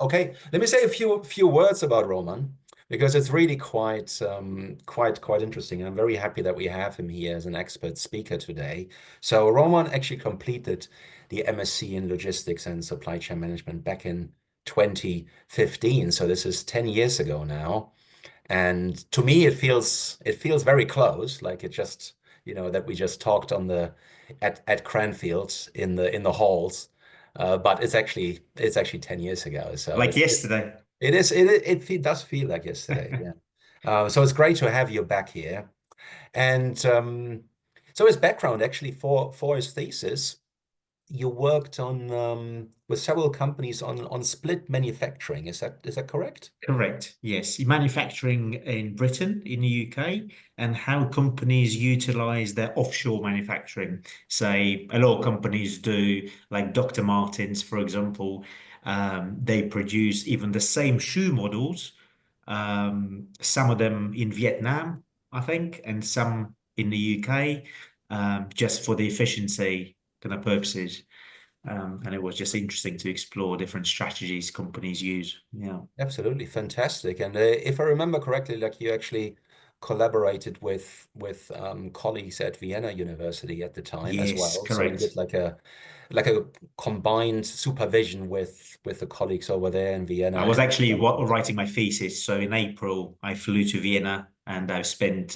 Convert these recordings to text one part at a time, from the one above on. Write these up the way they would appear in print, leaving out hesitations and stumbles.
Okay, let me say a few words about Roman because it's really quite interesting. I'm very happy that we have him here as an expert speaker today. So Roman actually completed the MSc in Logistics and Supply Chain Management back in 2015. So this is 10 years ago now. And to me, it feels very close, like it just, that we just talked on the at Cranfield in the halls. But it's actually 10 years ago. So Like it's yesterday. it is does feel like yesterday. Yeah. So it's great to have you back here. And so his background actually for his thesis, you worked on with several companies on split manufacturing. Is that correct? Correct. Yes. Manufacturing in Britain, in the UK, and how companies utilize their offshore manufacturing. Say, a lot of companies do, like Dr. Martens, for example, they produce even the same shoe models, some of them in Vietnam, I think, and some in the UK, just for the efficiency kind of purposes. And it was just interesting to explore different strategies companies use. Yeah. Absolutely fantastic. And if I remember correctly, like you actually collaborated with colleagues at Vienna University at the time as Yes, well. So you did correct. like a combined supervision with the colleagues over there in Vienna. I was And actually writing my thesis. So in April, I flew to Vienna and I spent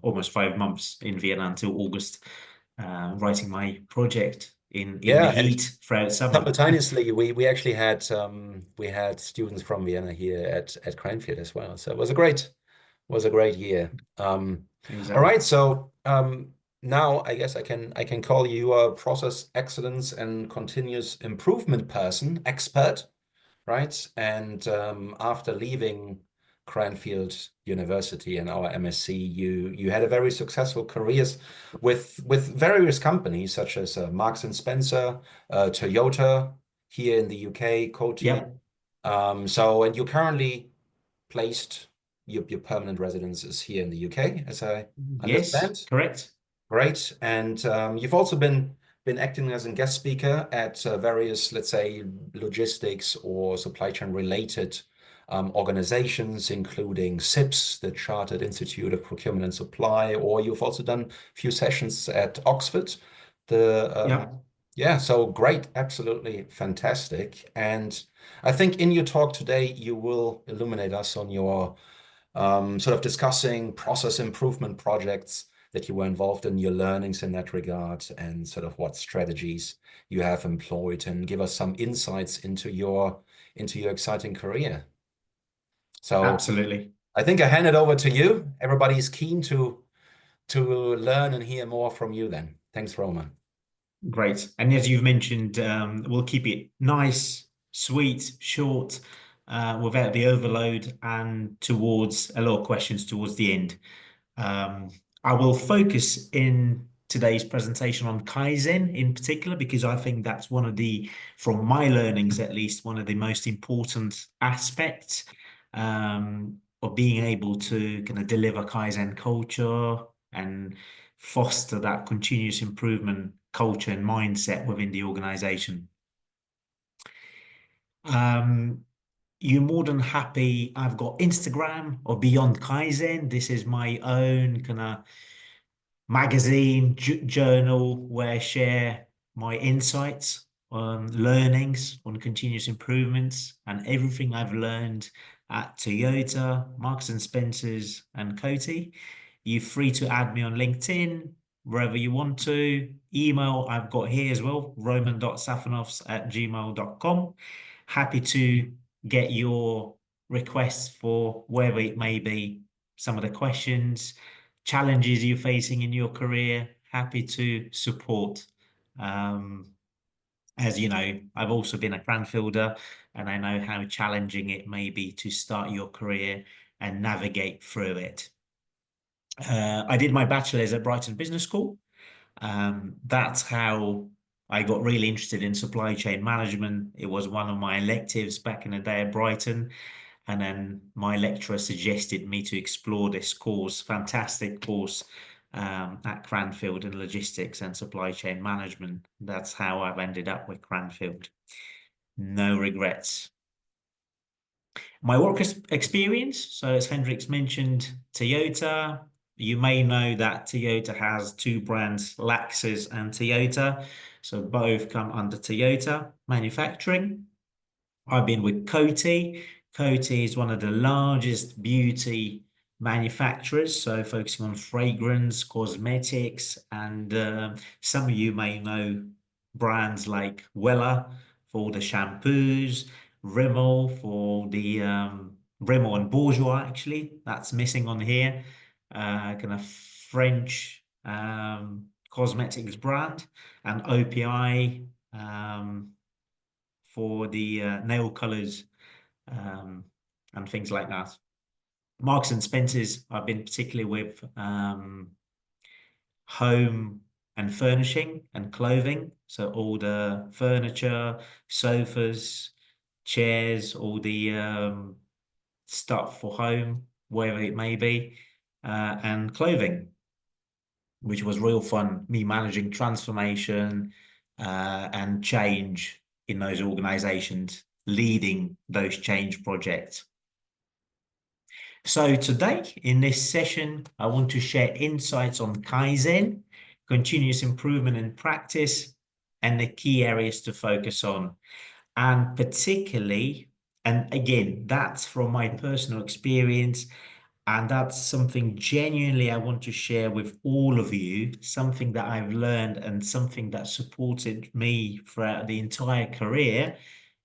almost 5 months in Vienna until August, writing my project in the yeah, and heat throughout summer. simultaneously we had students from Vienna here at Cranfield as well. So it was a great year. All Exactly. right, so now I guess I can call you a process excellence and continuous improvement person, expert, right? And after leaving Cranfield University and our MSc, you had a very successful careers with various companies such as Marks and Spencer, Toyota here in the UK, Coty. Yep. And you're currently placed, your permanent residence is here in the UK, as I Yes, understand. correct. Great. And you've also been acting as a guest speaker at various, let's say, logistics or supply chain related organizations, including SIPS, the Chartered Institute of Procurement and Supply, or you've also done a few sessions at Oxford. The Yep. Yeah, so great, absolutely fantastic. And I think in your talk today, you will illuminate us on your sort of discussing process improvement projects that you were involved in, your learnings in that regard, and sort of what strategies you have employed, and give us some insights into your exciting career. So Absolutely. I think I hand it over to you. Everybody's keen to learn and hear more from you then. Thanks, Roman. Great. And as you've mentioned, we'll keep it nice, sweet, short, without the overload, and towards a lot of questions towards the end. Um, I will focus in today's presentation on Kaizen in particular, because I think that's one of the, from my learnings at least, one of the most important aspects of being able to kind of deliver Kaizen culture and foster that continuous improvement culture and mindset within the organization. Um, you're more than happy. I've got Instagram or Beyond Kaizen. This is my own kind of magazine, journal where I share my insights on learnings on continuous improvements and everything I've learned at Toyota, Marks and Spencers, and Coty. You're free to add me on LinkedIn, wherever you want to. Email I've got here as well, roman.safonovs@gmail.com. Happy to get your requests for wherever it may be, some of the questions, challenges you're facing in your career. Happy to support. Um, as you know, I've also been a Cranfielder and I know how challenging it may be to start your career and navigate through it. I did my bachelor's at Brighton Business School. That's how I got really interested in supply chain management. It was one of my electives back in the day at Brighton. And then my lecturer suggested me to explore this course, fantastic course, at Cranfield in logistics and supply chain management. That's how I've ended up with Cranfield. No regrets. My work experience. So as Hendrix mentioned, Toyota. You may know that Toyota has two brands, Lexus and Toyota. So both come under Toyota manufacturing. I've been with Coty. Coty is one of the largest beauty manufacturers, so focusing on fragrance, cosmetics, and some of you may know brands like Wella for the shampoos, Rimmel for the Rimmel and Bourjois, actually, that's missing on here. Kind of French cosmetics brand, and OPI. For the nail colors um, and things like that. Marks and Spencer's, I've been particularly with home and furnishing and clothing. So all the furniture, sofas, chairs, all the stuff for home, wherever it may be, and clothing, which was real fun. Me managing transformation and change in those organizations, leading those change projects. So today in this session, I want to share insights on Kaizen, continuous improvement in practice, and the key areas to focus on. And particularly, and again, that's from my personal experience, and that's something genuinely I want to share with all of you, something that I've learned and something that supported me throughout the entire career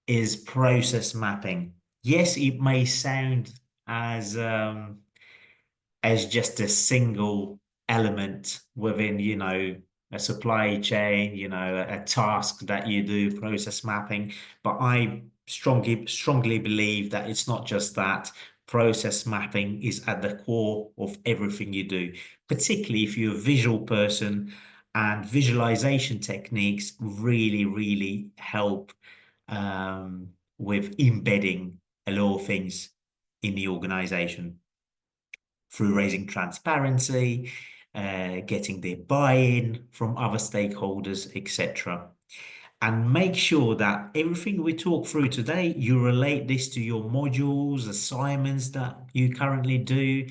is process mapping. Yes, it may sound as just a single element within, a supply chain, a task that you do, process mapping. But I strongly believe that it's not just that. Process mapping is at the core of everything you do, particularly if you're a visual person, and visualization techniques really, really help with embedding a lot of things in the organization through raising transparency, getting their buy-in from other stakeholders, etc. And make sure that everything we talk through today, you relate this to your modules, assignments that you currently do,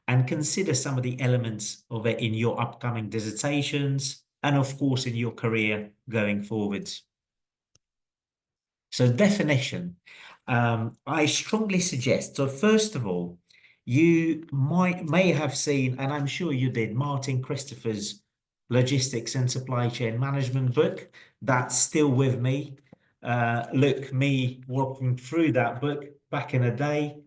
and consider some of the elements of it in your upcoming dissertations, and of course in your career going forwards. So definition, I strongly suggest, so first of all, you may have seen, and I'm sure you did, Martin Christopher's Logistics and Supply Chain Management book. That's still with me. Look, me walking through that book back in the day.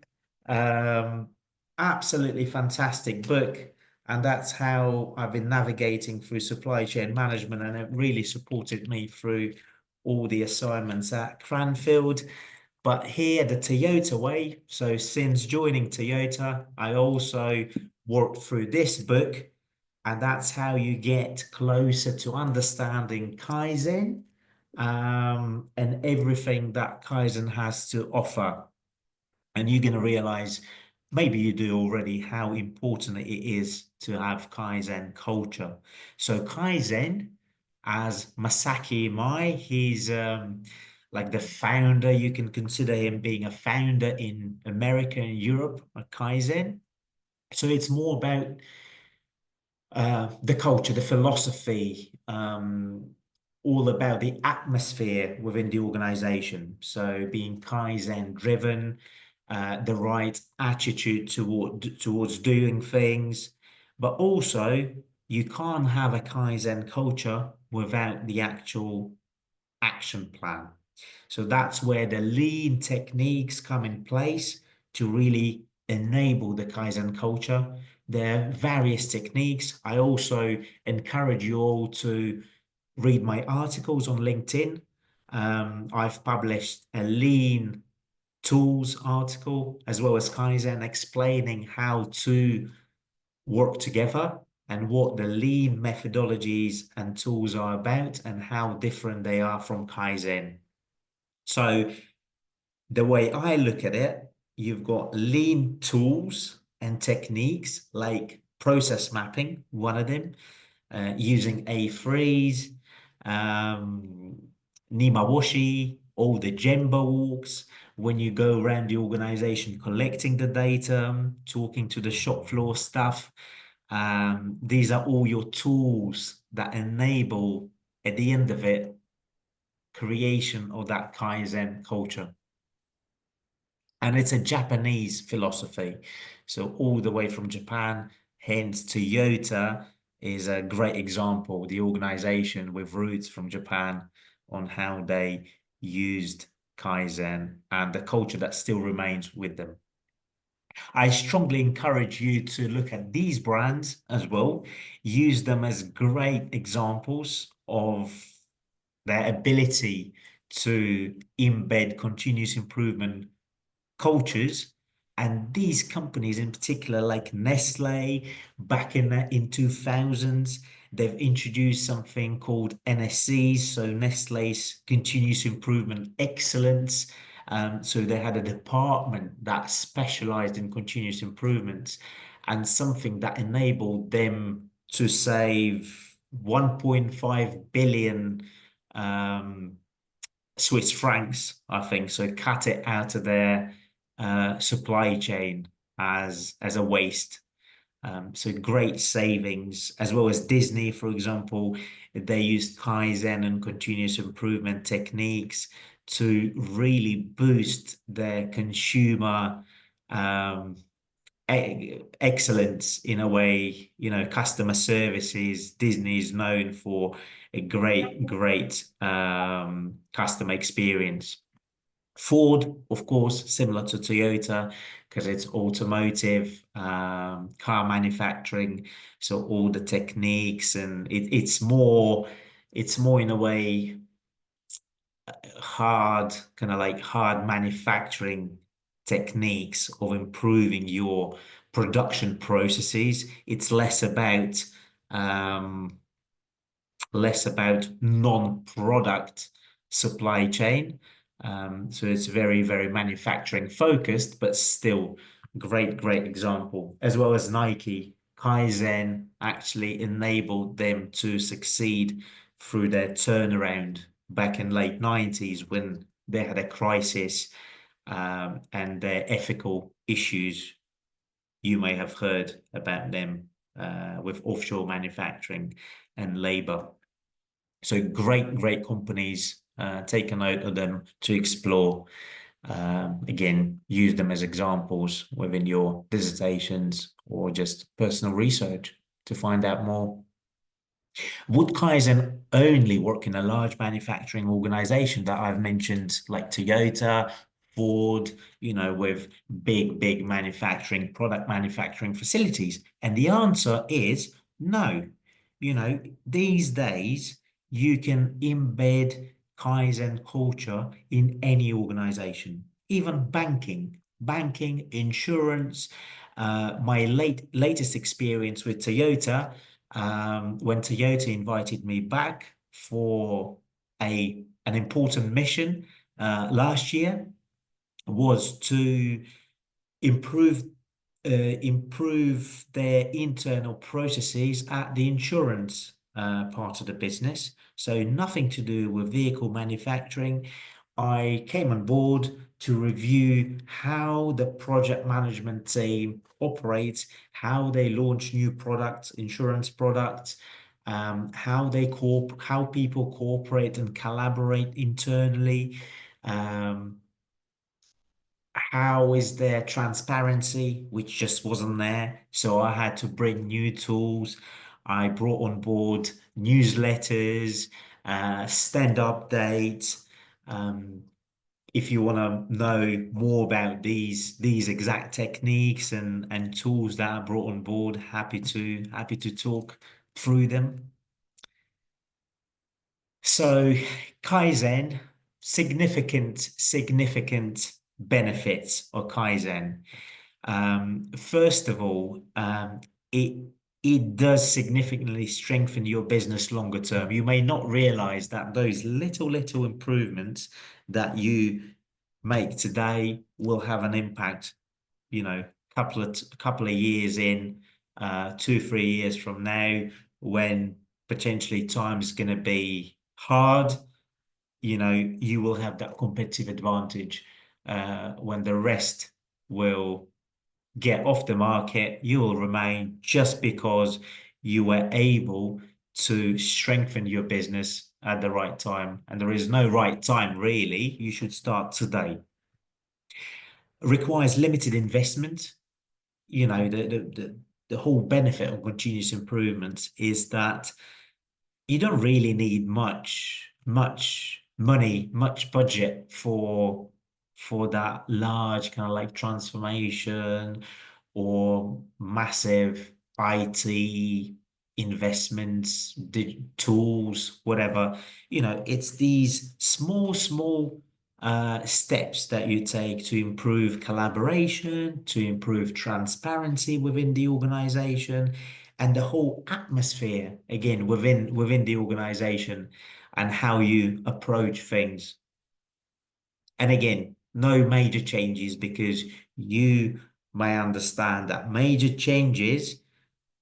Absolutely fantastic book. And that's how I've been navigating through supply chain management, and it really supported me through all the assignments at Cranfield. But here, the Toyota way. So since joining Toyota, I also worked through this book, and that's how you get closer to understanding Kaizen and everything that Kaizen has to offer. And you're going to realize, maybe you do already, how important it is to have Kaizen culture. So Kaizen, as Masaki Imai, he's like the founder. You can consider him being a founder in America and Europe, Kaizen. So it's more about the culture, the philosophy, all about the atmosphere within the organization. So being Kaizen driven, the right attitude towards doing things, but also you can't have a Kaizen culture without the actual action plan. So that's where the lean techniques come in place to really enable the Kaizen culture. There are various techniques. I also encourage you all to read my articles on LinkedIn. I've published a lean tools article as well as Kaizen, explaining how to work together and what the lean methodologies and tools are about and how different they are from Kaizen. So the way I look at it, you've got lean tools and techniques like process mapping, one of them, using A-freeze, Nimawashi, all the Gemba walks, when you go around the organization collecting the data, talking to the shop floor staff. These are all your tools that enable, at the end of it, creation of that Kaizen culture. And it's a Japanese philosophy. So all the way from Japan, hence Toyota is a great example, the organization with roots from Japan on how they used Kaizen and the culture that still remains with them. I strongly encourage you to look at these brands as well, use them as great examples of their ability to embed continuous improvement cultures. And these companies in particular, like Nestle, back in 2000s, they've introduced something called NSCs, so Nestle's Continuous Improvement Excellence. So they had a department that specialized in continuous improvements and something that enabled them to save 1.5 billion Swiss francs, I think. So cut it out of their supply chain as a waste. So great savings, as well as Disney, for example. They used Kaizen and continuous improvement techniques to really boost their consumer excellence in a way. You know, customer services. Disney is known for a great customer experience. Ford, of course, similar to Toyota, because it's automotive, car manufacturing. So all the techniques and it's more in a way hard, kind of like hard manufacturing techniques of improving your production processes. It's less about non-product supply chain. So it's very manufacturing focused, but still great example. As well as Nike, Kaizen actually enabled them to succeed through their turnaround back in late 90s when they had a crisis, and their ethical issues. You may have heard about them with offshore manufacturing and labor. So great companies. Take a note of them to explore. Again, use them as examples within your dissertations or just personal research to find out more. Would Kaizen only work in a large manufacturing organization that I've mentioned, like Toyota, Ford, you know, with big manufacturing, product manufacturing facilities? And the answer is no. You know, these days you can embed Kaizen culture in any organization, even banking, insurance. My latest experience with Toyota, when Toyota invited me back for an important mission last year, was to improve improve their internal processes at the insurance part of the business. So nothing to do with vehicle manufacturing. I came on board to review how the project management team operates, how they launch new products, insurance products, how people cooperate and collaborate internally. How is their transparency, which just wasn't there. So I had to bring new tools. I brought on board newsletters, stand updates. If you want to know more about these exact techniques and tools that I brought on board, happy to talk through them. So Kaizen, significant benefits of Kaizen. First of all, it does significantly strengthen your business longer term. You may not realize that those little improvements that you make today will have an impact, you know, couple of years in, 2-3 years from now, when potentially time is going to be hard. You know, you will have that competitive advantage. when the rest will get off the market, you will remain just because you were able to strengthen your business at the right time. And there is no right time, really. You should start today. Requires limited investment. You know, the whole benefit of continuous improvement is that you don't really need much money, much budget for that large kind of like transformation or massive IT investments, tools, whatever. You know, it's these small steps that you take to improve collaboration, to improve transparency within the organization, and the whole atmosphere again within the organization and how you approach things. And again, no major changes because you may understand that major changes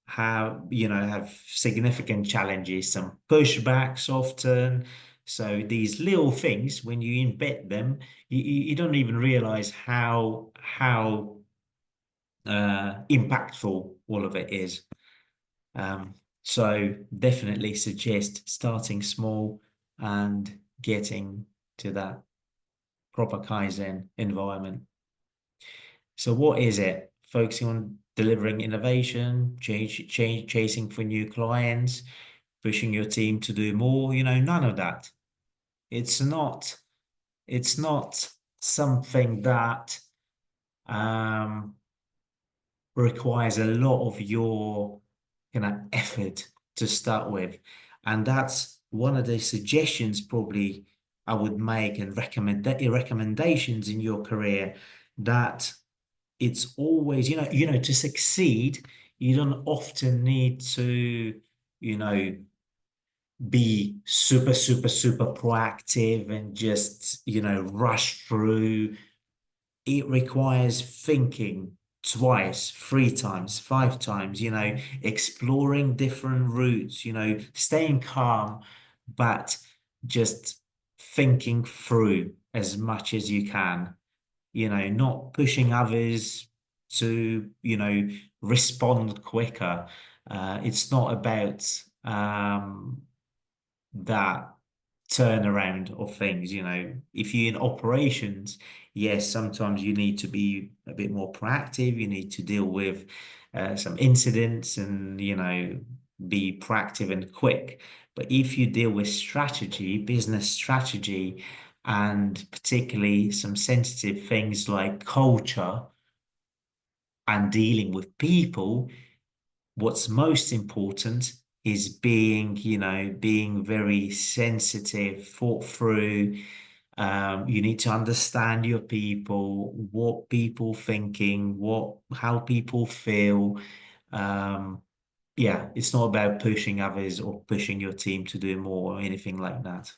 have significant challenges, some pushbacks often. So these little things, when you embed them, you don't even realize how impactful all of it is. So definitely suggest starting small and getting to that proper Kaizen environment. So what is it? Focusing on delivering innovation, chasing for new clients, pushing your team to do more, none of that. It's not, it's not something that um, requires a lot of your effort to start with. And that's one of the suggestions probably I would make and recommendations in your career, that it's always, to succeed, you don't often need to, be super proactive and just, rush through. It requires thinking twice, three times, five times, exploring different routes, staying calm, but just thinking through as much as you can, not pushing others to, respond quicker. It's not about that turnaround of things. If you're in operations, yes, sometimes you need to be a bit more proactive. You need to deal with some incidents and, be proactive and quick. But if you deal with strategy, business strategy, and particularly some sensitive things like culture and dealing with people, what's most important is being very sensitive, thought through. You need to understand your people, what people thinking, how people feel. Yeah, it's not about pushing others or pushing your team to do more or anything like that.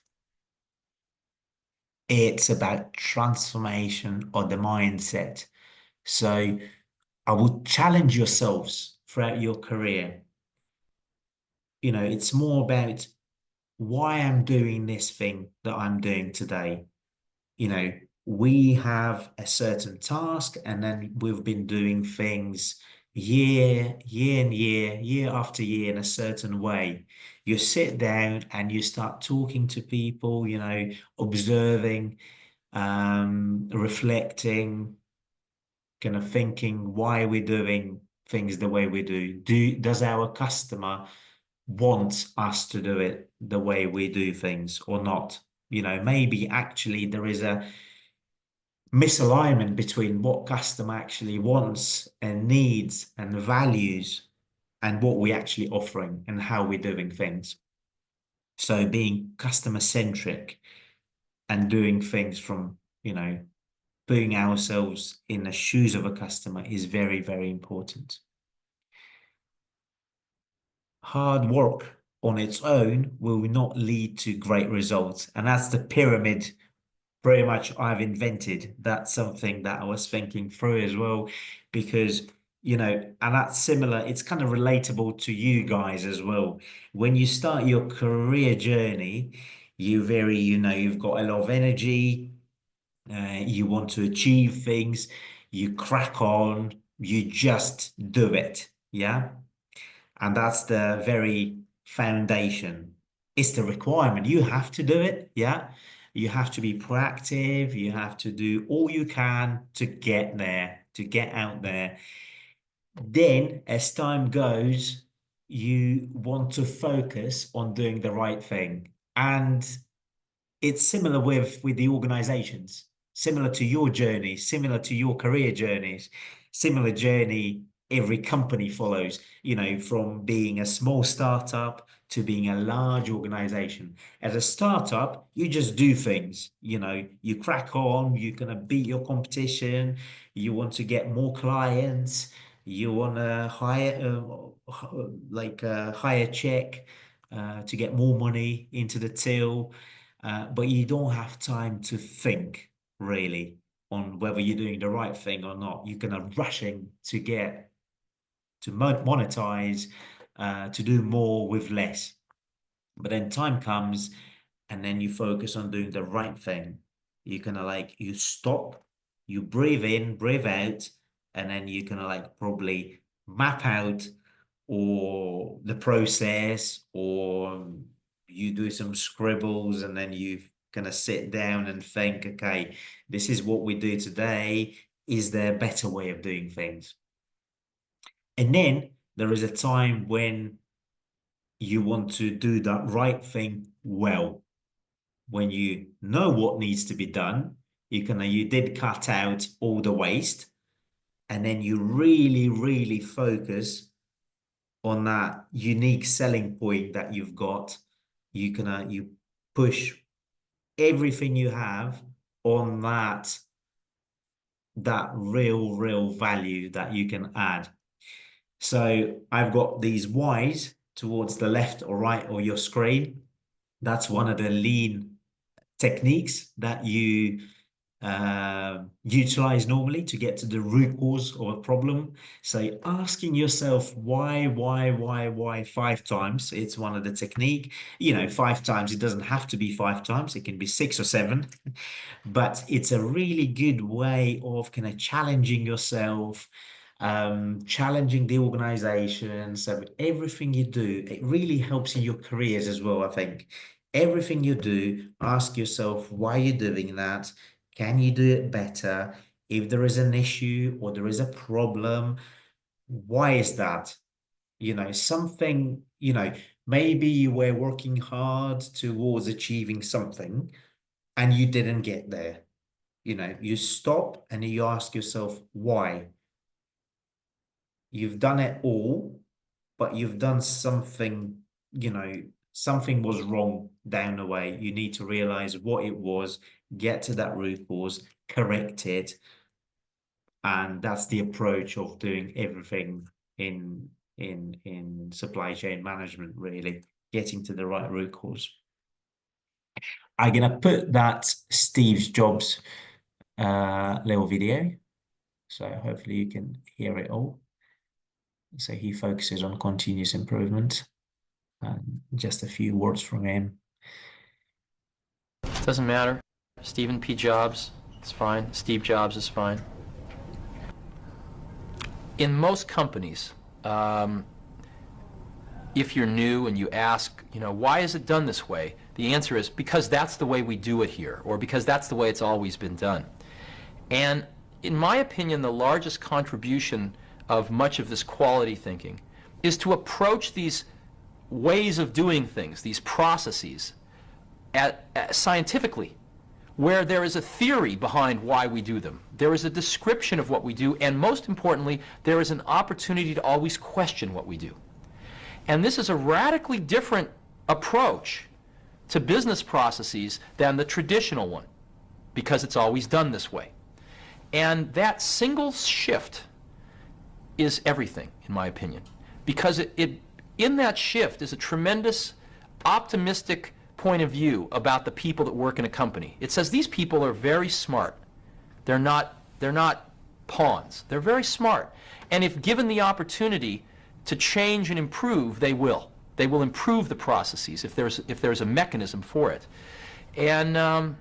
It's about transformation of the mindset. So I would challenge yourselves throughout your career. It's more about why I'm doing this thing that I'm doing today. We have a certain task, and then we've been doing things year after year in a certain way. You sit down and you start talking to people, observing, reflecting, kind of thinking why we're doing things the way we do. Does our customer want us to do it the way we do things or not? Maybe actually there is a misalignment between what customer actually wants and needs and values and what we're actually offering and how we're doing things. So being customer centric and doing things from, putting ourselves in the shoes of a customer is very, very important. Hard work on its own will not lead to great results. And that's the pyramid pretty much I've invented. That's something that I was thinking through as well, because, and that's similar. It's kind of relatable to you guys as well. When you start your career journey, you've got a lot of energy. you want to achieve things, you crack on, you just do it. Yeah. And that's the very foundation. It's the requirement. You have to do it. Yeah. You have to be proactive. You have to do all you can to get there, to get out there. Then, as time goes, you want to focus on doing the right thing. And it's similar with the organizations, similar to your journey, similar to your career journeys, similar journey every company follows, you know, from being a small startup to being a large organization. As a startup, you just do things, you know, you crack on, you're going to beat your competition, you want to get more clients, you want to hire, hire check to get more money into the till. But you don't have time to think really on whether you're doing the right thing or not. You're kind of rushing to get to monetize, to do more with less. But then time comes and then you focus on doing the right thing. You kind of like, you stop, you breathe in, breathe out, and then you kind of like probably map out or the process, or you do some scribbles and then you kind of sit down and think, okay, this is what we do today. Is there a better way of doing things? And then there is a time when you want to do that right thing well. When you know what needs to be done, you did cut out all the waste, and then you really, really focus on that unique selling point that you've got. You push everything you have on that real value that you can add. So I've got these Y's towards the left or right of your screen. That's one of the lean techniques that you utilize normally to get to the root cause of a problem. So asking yourself why 5 times. It's one of the technique. You know, 5 times, it doesn't have to be 5 times. It can be 6 or 7. But it's a really good way of kind of challenging yourself, challenging the organization. So everything you do, it really helps in your careers as well, I think. Everything you do, ask yourself why you're doing that. Can you do it better? If there is an issue or there is a problem, why is that? You know, something, you know, maybe you were working hard towards achieving something and you didn't get there. You know, you stop and you ask yourself why. You've done it all, but you've done something, you know, something was wrong down the way. You need to realize what it was, get to that root cause, correct it. And that's the approach of doing everything in supply chain management, really, getting to the right root cause. I'm gonna put that Steve Jobs little video, so hopefully you can hear it all. So he focuses on continuous improvement. Just a few words from him. Doesn't matter. Stephen P. Jobs, it's fine. Steve Jobs is fine. In most companies, if you're new and you ask, you know, why is it done this way? The answer is because that's the way we do it here, or because that's the way it's always been done. And in my opinion, the largest contribution of much of this quality thinking is to approach these ways of doing things, these processes, scientifically, where there is a theory behind why we do them. There is a description of what we do, and most importantly, there is an opportunity to always question what we do. And this is a radically different approach to business processes than the traditional one, because it's always done this way. And that single shift is everything, in my opinion, because in that shift is a tremendous optimistic point of view about the people that work in a company. It says these people are very smart. They're not pawns. They're very smart. And if given the opportunity to change and improve, they will. They will improve the processes if there's a mechanism for it. And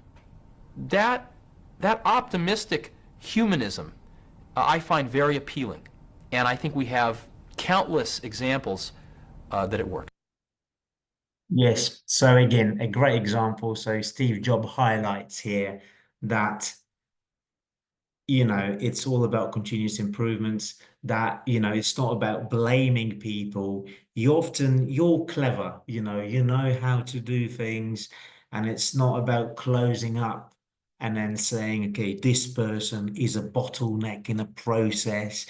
that That optimistic humanism I find very appealing. And I think we have countless examples that it works. Yes. So again, a great example. So Steve Jobs highlights here that, it's all about continuous improvements, that, it's not about blaming people. You're clever, you know how to do things, and it's not about closing up and then saying, okay, this person is a bottleneck in a process,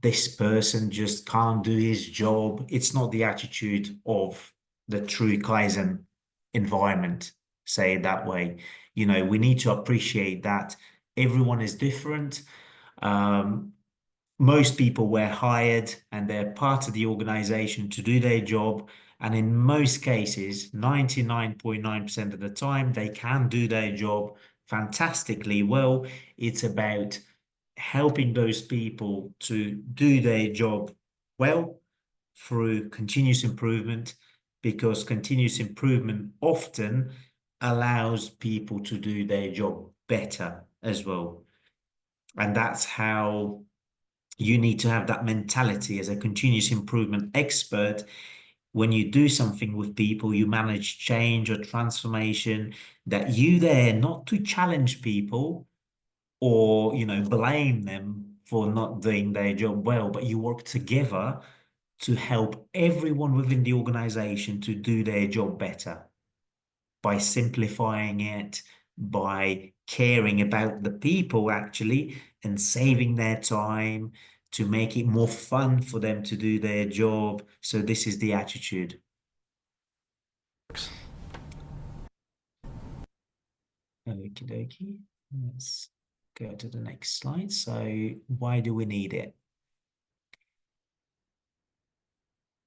this person just can't do his job. It's not the attitude of the true Kaizen environment, say it that way. We need to appreciate that everyone is different. Um, Most people were hired and they're part of the organization to do their job. And in most cases, 99.9% of the time, they can do their job fantastically well. It's about helping those people to do their job well through continuous improvement, because continuous improvement often allows people to do their job better as well. And that's how you need to have that mentality as a continuous improvement expert. When you do something with people, you manage change or transformation, that you there not to challenge people or, blame them for not doing their job well, but you work together to help everyone within the organization to do their job better by simplifying it, by caring about the people actually and saving their time to make it more fun for them to do their job. So this is the attitude. Okie dokie. Let's go to the next slide. So why do we need it?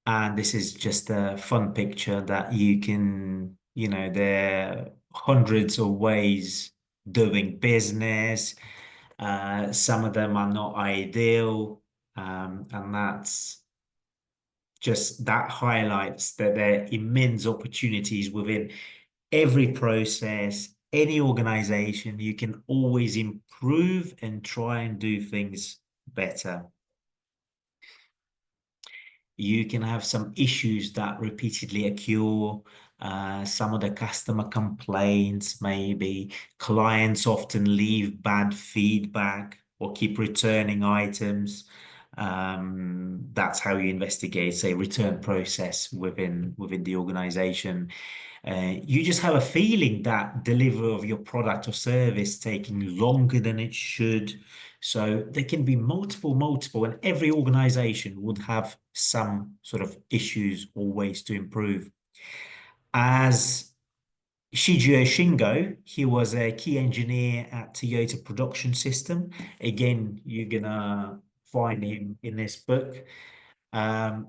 And this is just a fun picture that you can, there are hundreds of ways doing business. Some of them are not ideal. And that highlights that there are immense opportunities within every process, any organization. You can always improve and try and do things better. You can have some issues that repeatedly occur. Some of the customer complaints, maybe clients often leave bad feedback or keep returning items. That's how you investigate, say, return process within the organization. You just have a feeling that delivery of your product or service taking longer than it should. So there can be multiple, and every organization would have some sort of issues or ways to improve. As Shigeru Shingo, he was a key engineer at Toyota Production System. Again, you're gonna find him in this book.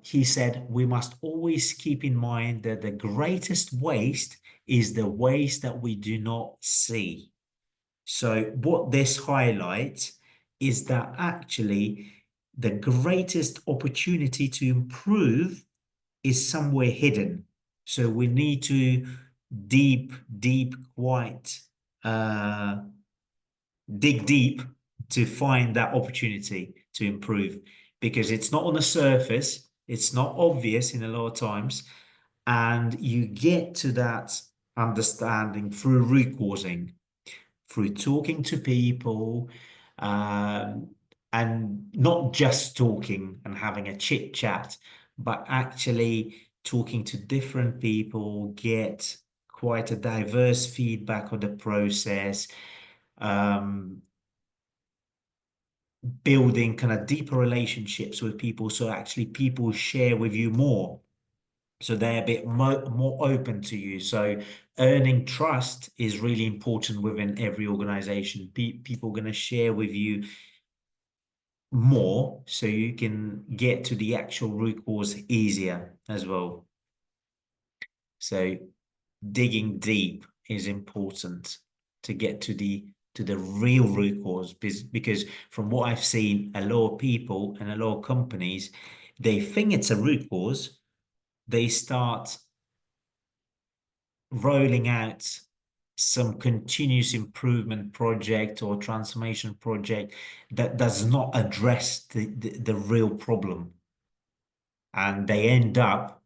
He said, we must always keep in mind that the greatest waste is the waste that we do not see. So what this highlights is that actually the greatest opportunity to improve is somewhere hidden. So we need to dig deep to find that opportunity to improve, because it's not on the surface, it's not obvious in a lot of times, and you get to that understanding through root causing, through talking to people, and not just talking and having a chit chat, but actually talking to different people, get quite a diverse feedback of the process, building kind of deeper relationships with people. So actually people share with you more. So they're a bit more open to you. So earning trust is really important within every organization. People are going to share with you more, so you can get to the actual root cause easier as well. So digging deep is important to get to the real root cause, because from what I've seen, a lot of people and a lot of companies, they think it's a root cause. They start rolling out some continuous improvement project or transformation project that does not address the real problem. And they end up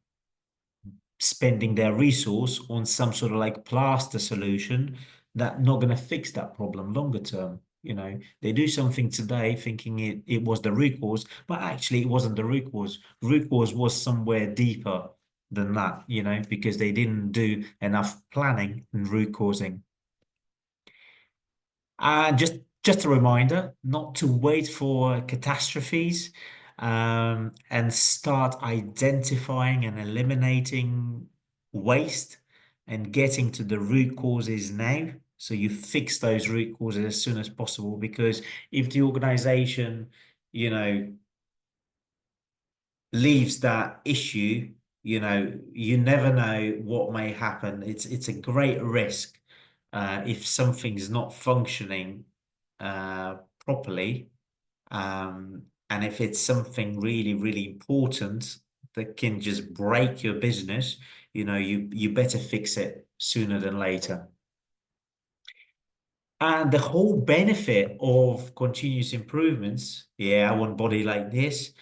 spending their resource on some sort of like plaster solution that not going to fix that problem longer term. You know, they do something today thinking it was the root cause, but actually it wasn't the root cause. Root cause was somewhere deeper than that, you know, because they didn't do enough planning and root causing. And just a reminder not to wait for catastrophes, and start identifying and eliminating waste and getting to the root causes now. So you fix those root causes as soon as possible, because if the organization, you know, leaves that issue, you know, you never know what may happen. It's a great risk if something's not functioning properly, and if it's something really, really important that can just break your business, you know, you better fix it sooner than later. And the whole benefit of continuous improvements, yeah, I want body like this,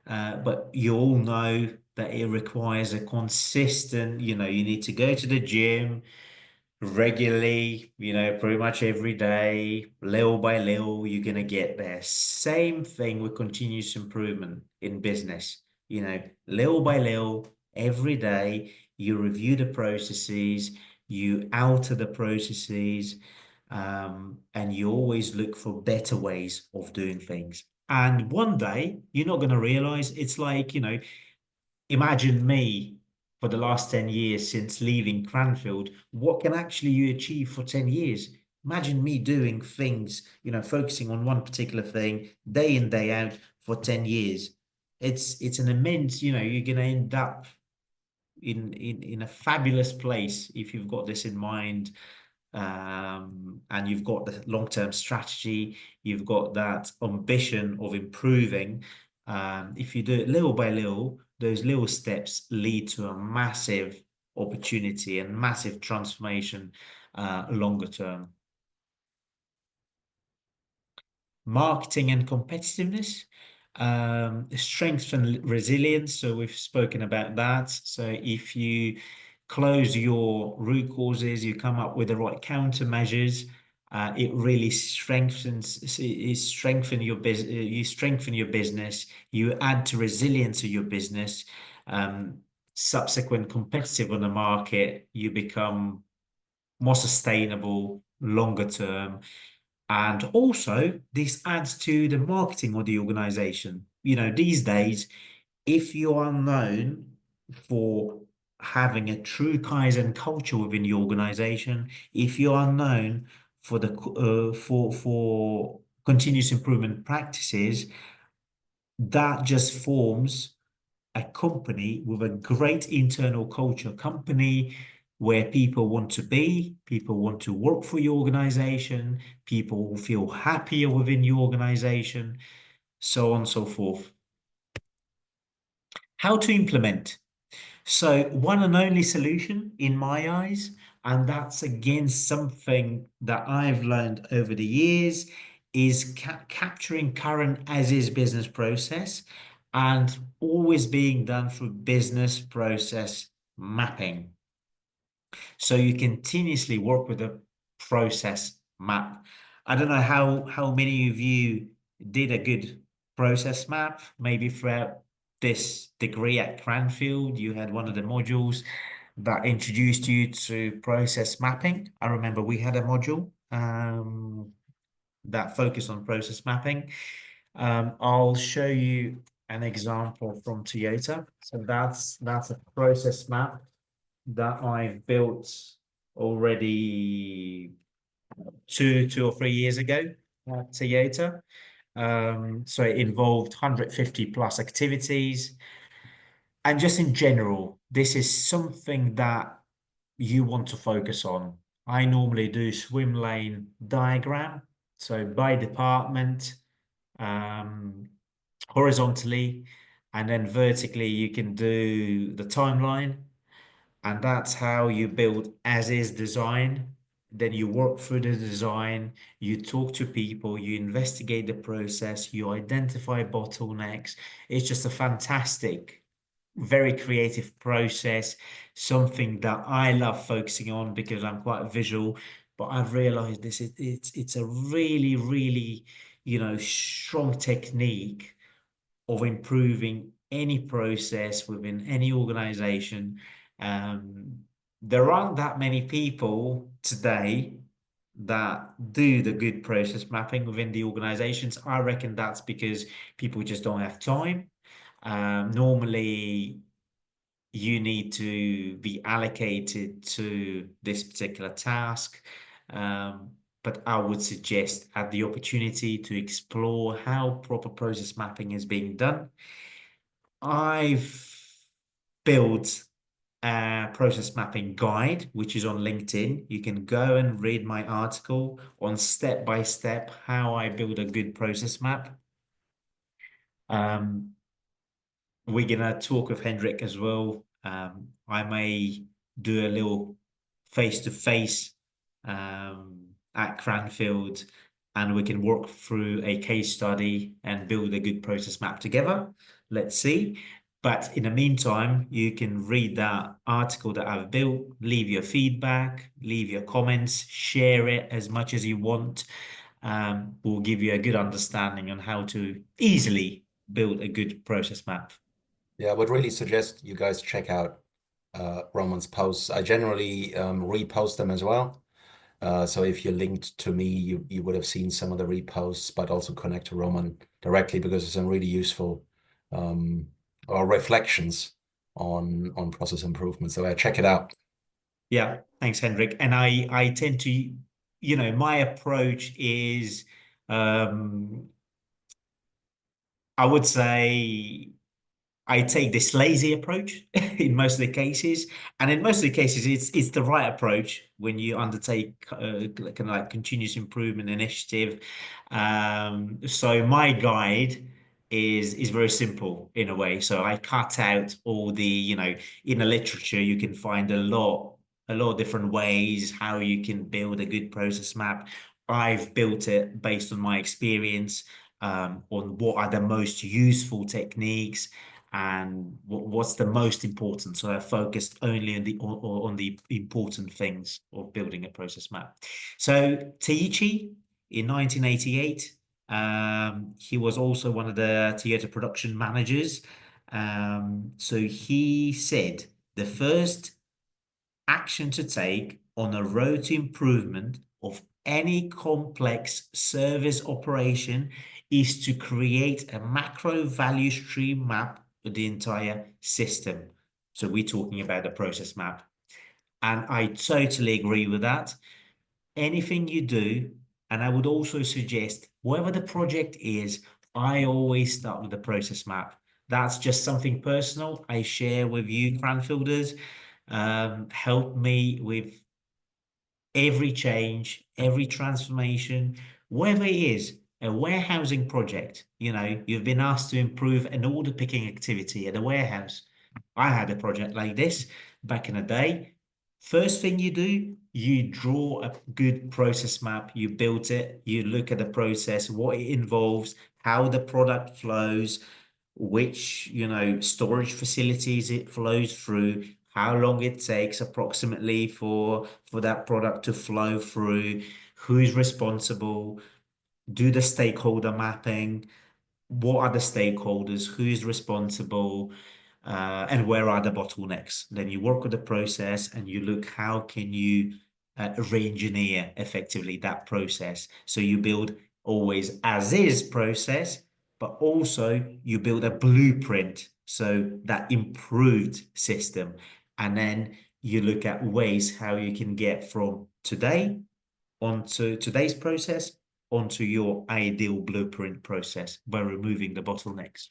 but you all know that it requires a consistent, you know, you need to go to the gym regularly, you know, pretty much every day, little by little, you're going to get there. Same thing with continuous improvement in business, you know, little by little, every day, you review the processes, you alter the processes, and you always look for better ways of doing things. And one day, you're not going to realize it's like, you know, imagine me for the last 10 years since leaving Cranfield. What can actually you achieve for 10 years? Imagine me doing things, you know, focusing on one particular thing day in, day out for 10 years. It's an immense, you know, you're going to end up in a fabulous place if you've got this in mind, and you've got the long-term strategy, you've got that ambition of improving. If you do it little by little, those little steps lead to a massive opportunity and massive transformation longer term. Marketing and competitiveness, strength and resilience. So we've spoken about that. So if you close your root causes, you come up with the right countermeasures, it really strengthens, you strengthen your business, you add to resilience of your business, subsequent competitive on the market, you become more sustainable longer term. And also, this adds to the marketing of the organization. You know, these days, if you are known for having a true Kaizen culture within the organization, if you are known for the for continuous improvement practices, that just forms a company with a great internal culture, company where people want to be, people want to work for your organization, people feel happier within your organization, so on and so forth. How to implement? So one and only solution in my eyes, and that's again something that I've learned over the years, is capturing current as is business process and always being done through business process mapping. So you continuously work with a process map. I don't know how many of you did a good process map, maybe throughout this degree at Cranfield, you had one of the modules that introduced you to process mapping. I remember we had a module that focused on process mapping. I'll show you an example from Toyota. So that's a process map that I built already two or 3 years ago at Toyota. So it involved 150 plus activities. And just in general, this is something that you want to focus on. I normally do swim lane diagram. So by department, horizontally, and then vertically, you can do the timeline. And that's how you build as is design then you work through the design, you talk to people, you investigate the process, you identify bottlenecks. It's just a fantastic, very creative process, something that I love focusing on because I'm quite visual. But I've realized it's a really, really, strong technique of improving any process within any organization. Um, there aren't that many people today that do the good process mapping within the organizations. I reckon that's because people just don't have time. Normally, you need to be allocated to this particular task. But I would suggest at the opportunity to explore how proper process mapping is being done. I've built a process mapping guide, which is on LinkedIn. You can go and read my article on step by step how I build a good process map. We're gonna talk with Hendrik as well. I may do a little face-to-face at Cranfield, and we can work through a case study and build a good process map together. Let's see. But in the meantime, you can read that article that I've built, leave your feedback, leave your comments, share it as much as you want. Will give you a good understanding on how to easily build a good process map. Yeah, I would really suggest you guys check out Roman's posts. I generally repost them as well. So if you linked to me, you would have seen some of the reposts, but also connect to Roman directly because it's some really useful or reflections on process improvement. So check it out. Yeah, thanks, Hendrik. And I tend to, my approach is, I would say I take this lazy approach in most of the cases, and in most of the cases, it's the right approach when you undertake kind of like continuous improvement initiative. So my guide is very simple in a way. So I cut out all the, in the literature you can find a lot of different ways how you can build a good process map. I've built it based on my experience, on what are the most useful techniques and what's the most important. So I focused only on the important things of building a process map. So Teiichi in 1988, he was also one of the theater production managers. So he said the first action to take on a road to improvement of any complex service operation is to create a macro value stream map for the entire system. So we're talking about the process map. And I totally agree with that. Anything you do, and I would also suggest, whatever the project is, I always start with the process map. That's just something personal I share with you, Cranfielders. Help me with every change, every transformation, whatever it is, a warehousing project. You've been asked to improve an order picking activity at a warehouse. I had a project like this back in the day. First thing you do, you draw a good process map, you build it, you look at the process, what it involves, how the product flows, which, storage facilities it flows through, how long it takes approximately for that product to flow through, who's responsible, do the stakeholder mapping, what are the stakeholders, who's responsible, and where are the bottlenecks. Then you work with the process and you look how can you re-engineer effectively that process. So you build always as is process, but also you build a blueprint, so that improved system. And then you look at ways how you can get from today onto today's process onto your ideal blueprint process by removing the bottlenecks.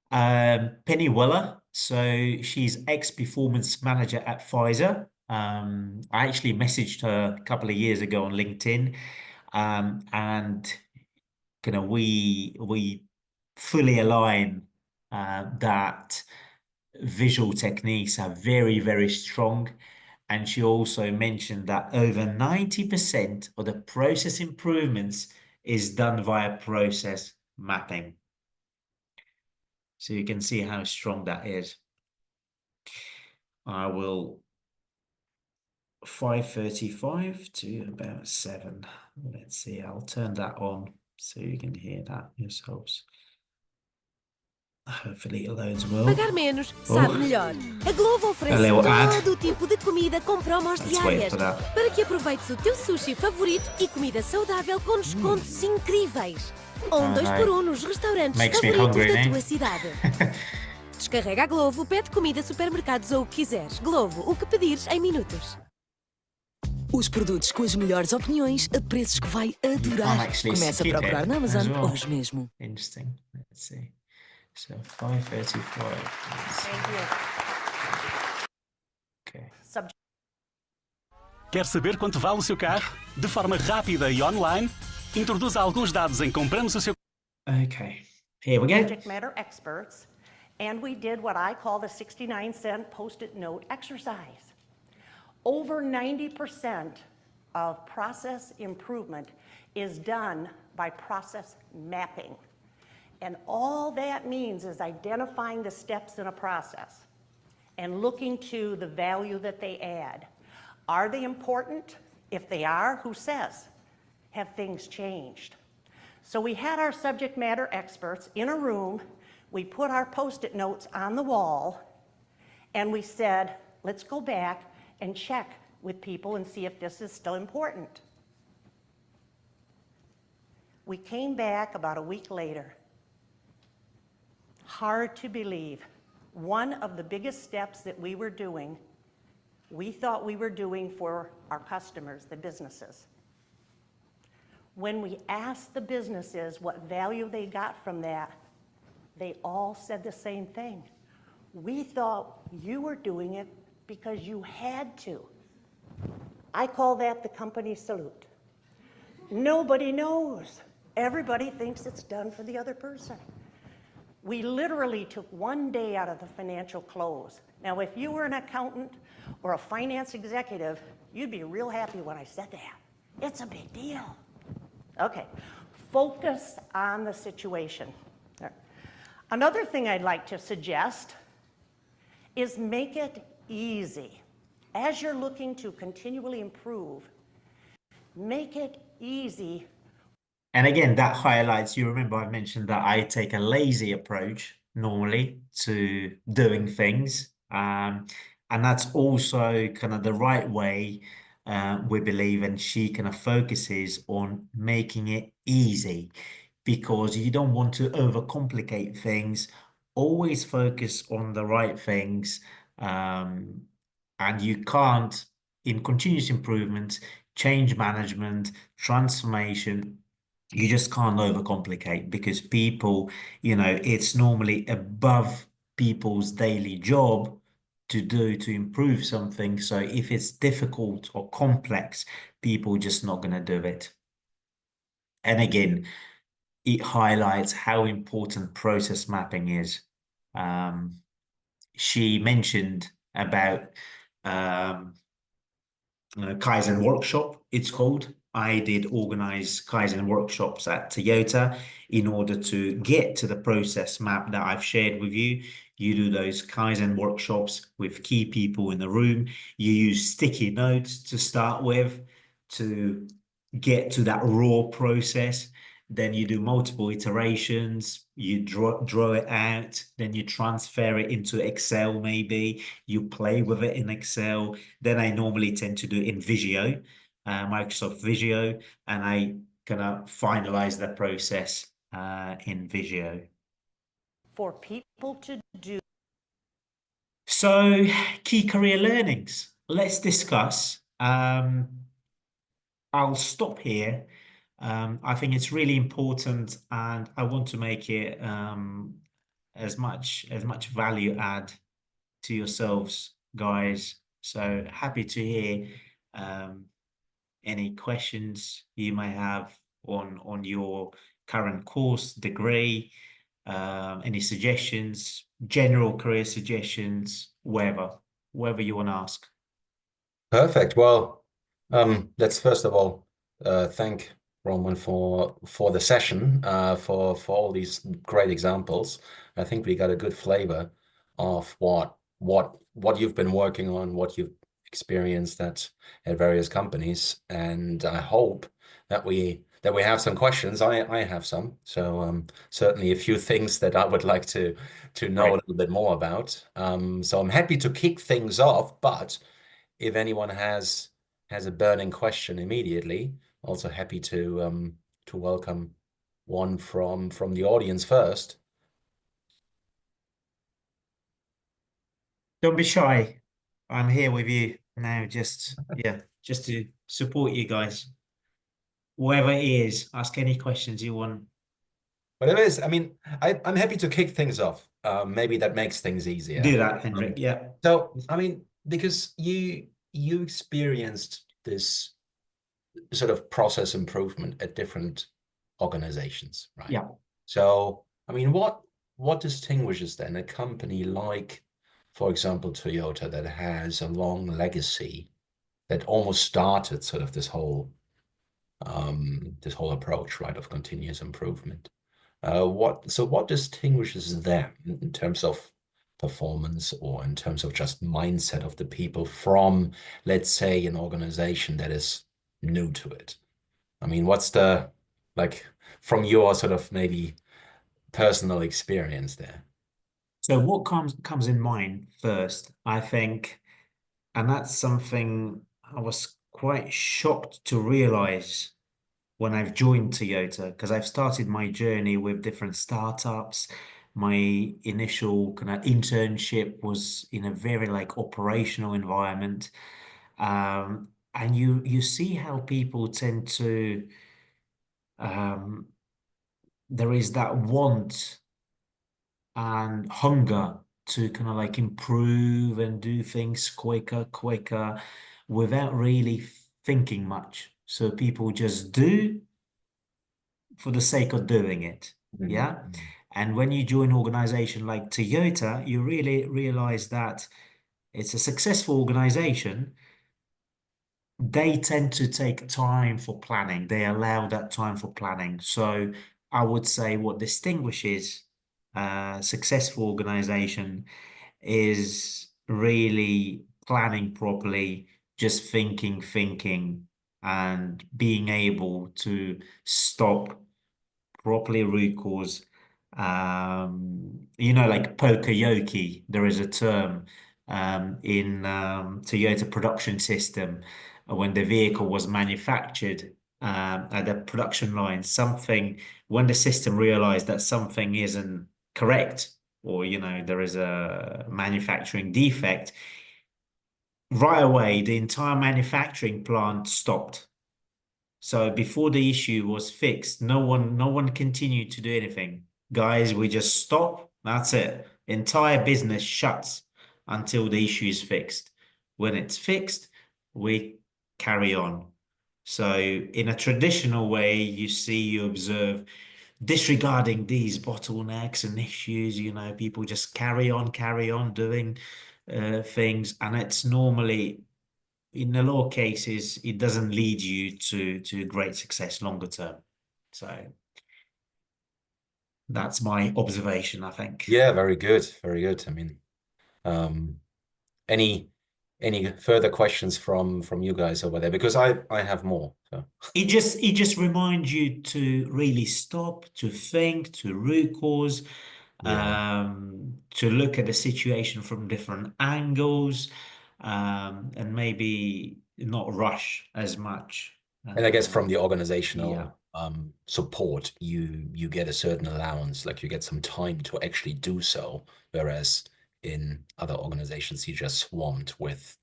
Penny Weller, so she's ex-performance manager at Pfizer. I actually messaged her a couple of years ago on LinkedIn, and we fully align that visual techniques are very, very strong. And she also mentioned that over 90% of the process improvements is done via process mapping. So you can see how strong that is. I will 5:35 to about 7. Let's see, I'll turn that on so you can hear that yourselves. Hopefully it loads well. Pagar menos, sabe melhor. A Glovo oferece todo o tipo de comida com promos diárias para que aproveites o teu sushi favorito e comida saudável com descontos incríveis. Ou 2 por 1 nos restaurantes favoritos da tua cidade. Descarrega a Glovo, pede comida, supermercados ou o que quiseres. Glovo, o que pedires em minutos. Os produtos com as melhores opiniões a preços que vai adorar. Começa a procurar na Amazon hoje mesmo. Interesting. Let's see. So 5:35. Thank you. Okay. Quer saber quanto vale o seu carro? De forma rápida e online, introduza alguns dados em Compramos o seu. Okay. Here we go. Subject matter experts, and we did what I call the 69-cent post-it note exercise. Over 90% of process improvement is done by process mapping. And all that means is identifying the steps in a process and looking to the value that they add. Are they important? If they are, who says? Have things changed? So we had our subject matter experts in a room, we put our post-it notes on the wall, and we said, let's go back and check with people and see if this is still important. We came back about a week later. Hard to believe. One of the biggest steps that we were doing, we thought we were doing for our customers, the businesses. When we asked the businesses what value they got from that, they all said the same thing. We thought you were doing it because you had to. I call that the company salute. Nobody knows. Everybody thinks it's done for the other person. We literally took one day out of the financial close. Now, if you were an accountant or a finance executive, you'd be real happy when I said that. It's a big deal. Okay, focus on the situation. Another thing I'd like to suggest is make it easy. As you're looking to continually improve, make it easy. And again, that highlights, you remember I mentioned that I take a lazy approach normally to doing things. And that's also kind of the right way, we believe, and she kind of focuses on making it easy because you don't want to overcomplicate things. Always focus on the right things. And you can't, in continuous improvement, change management, transformation, you just can't overcomplicate because people, it's normally above people's daily job to do to improve something. So if it's difficult or complex, people are just not going to do it. And again, it highlights how important process mapping is. She mentioned about Kaizen workshop, it's called. I did organize Kaizen workshops at Toyota in order to get to the process map that I've shared with you. You do those Kaizen workshops with key people in the room. You use sticky notes to start with to get to that raw process. Then you do multiple iterations, you draw it out, then you transfer it into Excel maybe, you play with it in Excel. Then I normally tend to do it in Visio, Microsoft Visio, and I kind of finalize the process in Visio. For people to do. So, key career learnings. Let's discuss. I'll stop here. I think it's really important, and I want to make it as much value add to yourselves, guys. So happy to hear any questions you may have on your current course, degree, any suggestions, general career suggestions, whatever you want to ask. Perfect. Well, let's first of all thank Roman for the session, for all these great examples. I think we got a good flavor of what you've been working on, what you've experienced at various companies, and I hope that we have some questions. I have some, so certainly a few things that I would like to know a Right. little bit more about. So I'm happy to kick things off, but if anyone has a burning question immediately, also happy to welcome one from the audience first. Don't be shy. I'm here with you now, just to support you guys. Whatever it is, ask any questions you want. Whatever it is, I mean, I'm happy to kick things off. Maybe that makes things easier. Do that, Hendrik. Yeah. So, I mean, because you experienced this sort of process improvement at different organizations, right? Yeah. So, I mean, what distinguishes then a company like, for example, Toyota, that has a long legacy, that almost started sort of this whole approach, right, of continuous improvement? What distinguishes them in terms of performance or in terms of just mindset of the people from, let's say, an organization that is new to it? I mean, what's the, like, from your sort of maybe personal experience there? So what comes in mind first, I think, and that's something I was quite shocked to realize when I've joined Toyota, because I've started my journey with different startups. My initial kind of internship was in a very like operational environment. And you see how people tend to um, there is that want and hunger to kind of like improve and do things quicker, without really thinking much. So people just do for the sake of doing it. Yeah. Mm-hmm. And when you join an organization like Toyota, you really realize that it's a successful organization. They tend to take time for planning. They allow that time for planning. So I would say what distinguishes a successful organization is really planning properly, just thinking, and being able to stop, properly root cause. Like poka-yoke, there is a term in Toyota production system when the vehicle was manufactured at the production line, when the system realized that something isn't correct, or, there is a manufacturing defect, right away, the entire manufacturing plant stopped. So before the issue was fixed, no one continued to do anything. Guys, we just stop. That's it. Entire business shuts until the issue is fixed. When it's fixed, we carry on. So in a traditional way, you observe disregarding these bottlenecks and issues, people just carry on doing things. And it's normally, in a lot of cases, it doesn't lead you to great success longer term. So that's my observation, I think. Yeah, very good. Very good. I mean, um, any further questions from you guys over there? Because I have more. So. It just reminds you to really stop, to think, to root cause, Yeah. to look at the situation from different angles, and maybe not rush as much. And I guess from the Yeah. organizational support, you get a certain allowance, like you get some time to actually do so, whereas in other organizations, you're just swamped with,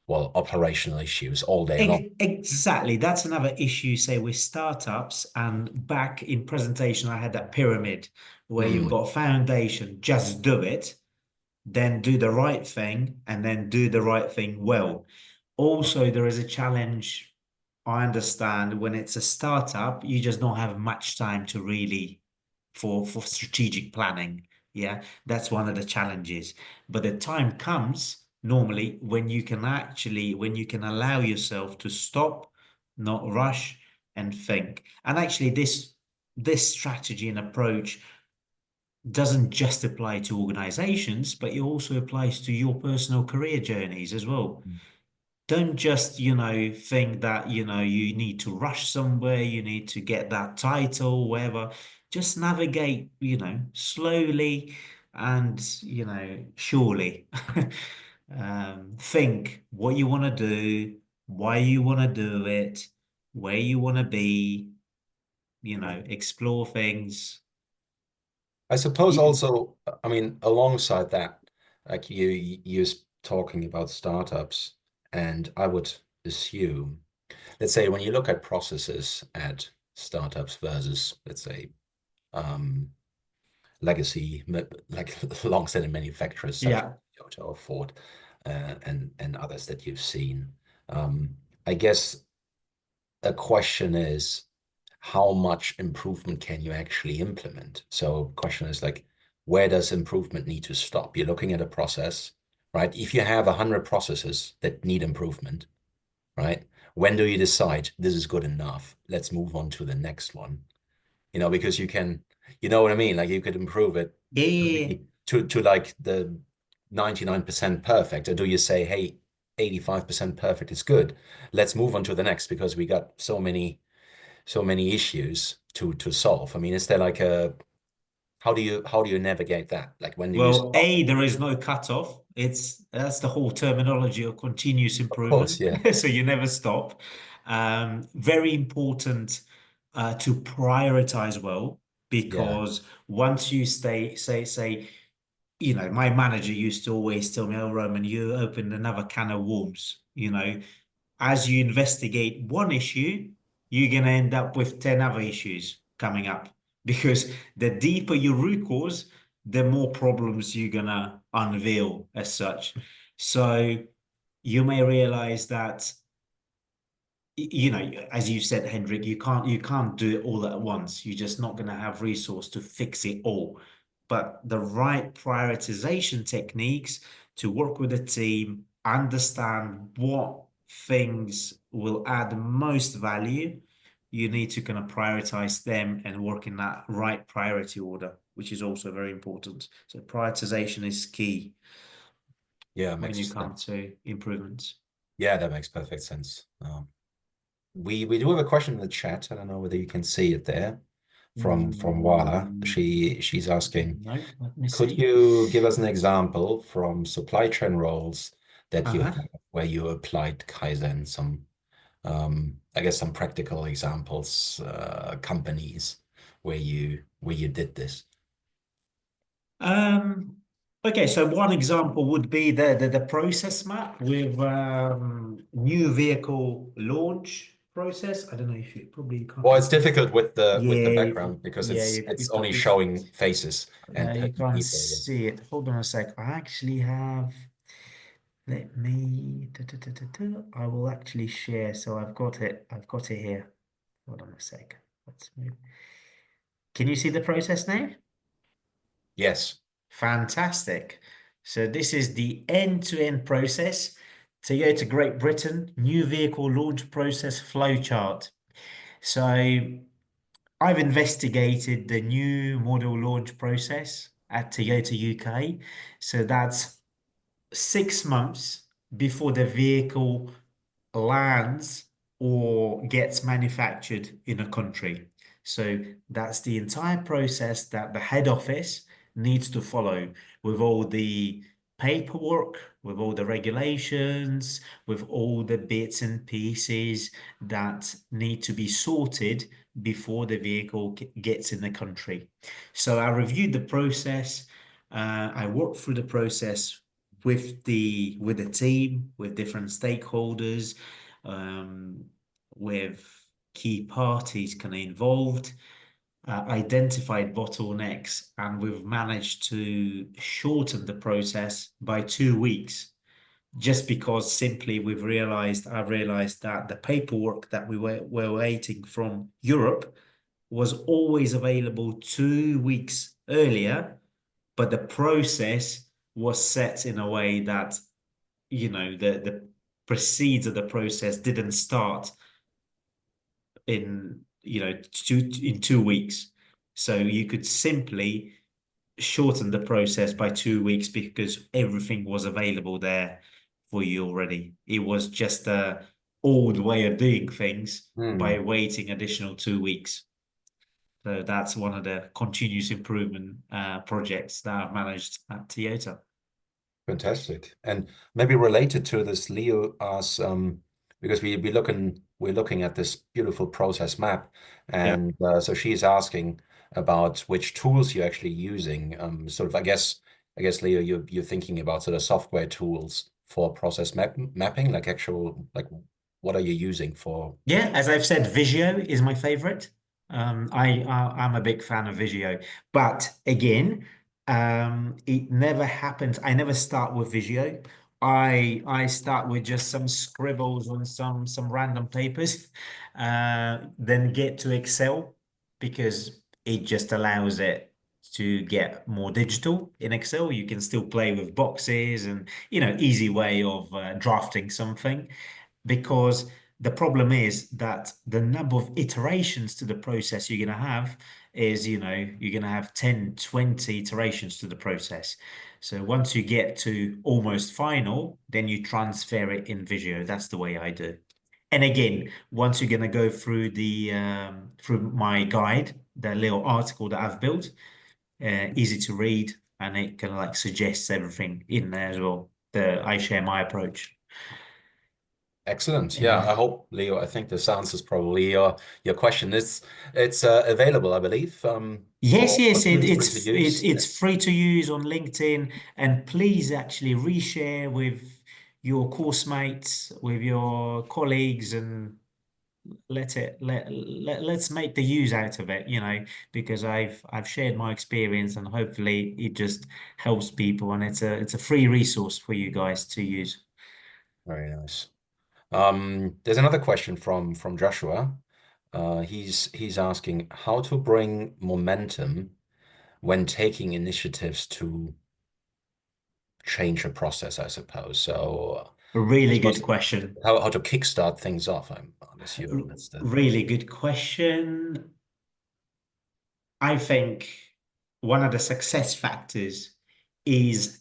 well, operational issues all day long. Exactly. That's another issue, say, with startups. And back in presentation, I had that pyramid where you've got a foundation, just do it, then do the right thing, and then do the right thing well. Also, there is a challenge, I understand, when it's a startup, you just don't have much time to really for strategic planning. Yeah, that's one of the challenges. But the time comes normally when you can allow yourself to stop, not rush, and think. And actually this strategy and approach doesn't just apply to organizations, but it also applies to your personal career journeys as well. Don't just, think that, you need to rush somewhere, you need to get that title, whatever. Just navigate, slowly and, surely. Think what you want to do, why you want to do it, where you want to be, explore things. I suppose also, I mean, alongside that, like you're talking about startups, and I would assume, let's say when you look at processes at startups versus, let's say, legacy, like long-standing manufacturers such as Toyota or Ford, and others that you've seen. I guess the question is, how much improvement can you actually implement? So question is like, where does improvement need to stop? You're looking at a process, right? If you have 100 processes that need improvement, right? When do you decide this is good enough? Let's move on to the next one. Because you can, you know what I mean? Like you could improve it to like the 99% perfect, or do you say, hey, 85% perfect is good. Let's move on to the next because we got so many issues to solve. I mean, is there like how do you navigate that? Like when do you stop? There is no cutoff. That's the whole terminology of continuous improvement. Of course, yeah. So you never stop. Very important to prioritize well, because once you say, my manager used to always tell me, "Oh, Roman, you opened another can of worms." As you investigate one issue, you're going to end up with 10 other issues coming up, because the deeper your root cause, the more problems you're going to unveil as such. So you may realize that, as you said, Hendrik, you can't do it all at once. You're just not going to have resource to fix it all. But the right prioritization techniques to work with a team, understand what things will add most value, you need to kind of prioritize them and work in that right priority order, which is also very important. So prioritization is key. Yeah, when you come to improvements. Yeah, that makes perfect sense. We do have a question in the chat. I don't know whether you can see it there from Wala. She's asking, No, let me could see. you give us an example from supply chain roles that you have where you applied Kaizen, some I guess some practical examples, companies where you did this? Okay, so one example would be the process map with new vehicle launch process. I don't know if you probably can't. Well, it's difficult with the background because it's only showing faces and you can't people. see it. Hold on a sec. I actually have. Let me. I will actually share. So I've got it. I've got it here. Hold on a sec. Let's move. Can you see the process now? Yes. Fantastic. So this is the end-to-end process. Toyota Great Britain new vehicle launch process flowchart. So I've investigated the new model launch process at Toyota UK. So that's 6 months before the vehicle lands or gets manufactured in a country. So that's the entire process that the head office needs to follow, with all the paperwork, with all the regulations, with all the bits and pieces that need to be sorted before the vehicle gets in the country. So I reviewed the process. I worked through the process with the team, with different stakeholders, with key parties kind of involved, identified bottlenecks, and we've managed to shorten the process by 2 weeks, just because simply I've realized that the paperwork that we were waiting from Europe was always available 2 weeks earlier, but the process was set in a way that the proceeds of the process didn't start in 2 weeks. So you could simply shorten the process by 2 weeks because everything was available there for you already. It was just a old way of doing things by waiting additional 2 weeks. So that's one of the continuous improvement projects that I've managed at Toyota. Fantastic. And maybe related to this, Leo asks, because we're looking at this beautiful process map, and so she's asking about which tools you're actually using. Sort of, I guess, Leo, you're thinking about sort of software tools for process mapping, like what are you using for? Yeah, as I've said, Visio is my favorite. I'm a big fan of Visio, but again, it never happens. I never start with Visio. I start with just some scribbles on some random papers, then get to Excel because it just allows it to get more digital in Excel. You can still play with boxes and easy way of drafting something, because the problem is that the number of iterations to the process you're going to have is, you're going to have 10, 20 iterations to the process. So once you get to almost final, then you transfer it in Visio. That's the way I do. And again, once you're going to go through through my guide, the little article that I've built, easy to read, and it kind of like suggests everything in there as well. I share my approach. Excellent. Yeah, I hope, Leo, I think this answers probably your question. It's available, I believe. Yes, use. it's free to use on LinkedIn, and please actually reshare with your course mates, with your colleagues, and let's make the use out of it, because I've shared my experience, and hopefully it just helps people, and it's a free resource for you guys to use. Very nice. There's another question from Joshua. He's asking how to bring momentum when taking initiatives to change a process, I suppose. So A really good question. How to kickstart things off, I'm assuming that's the really good question. I think one of the success factors is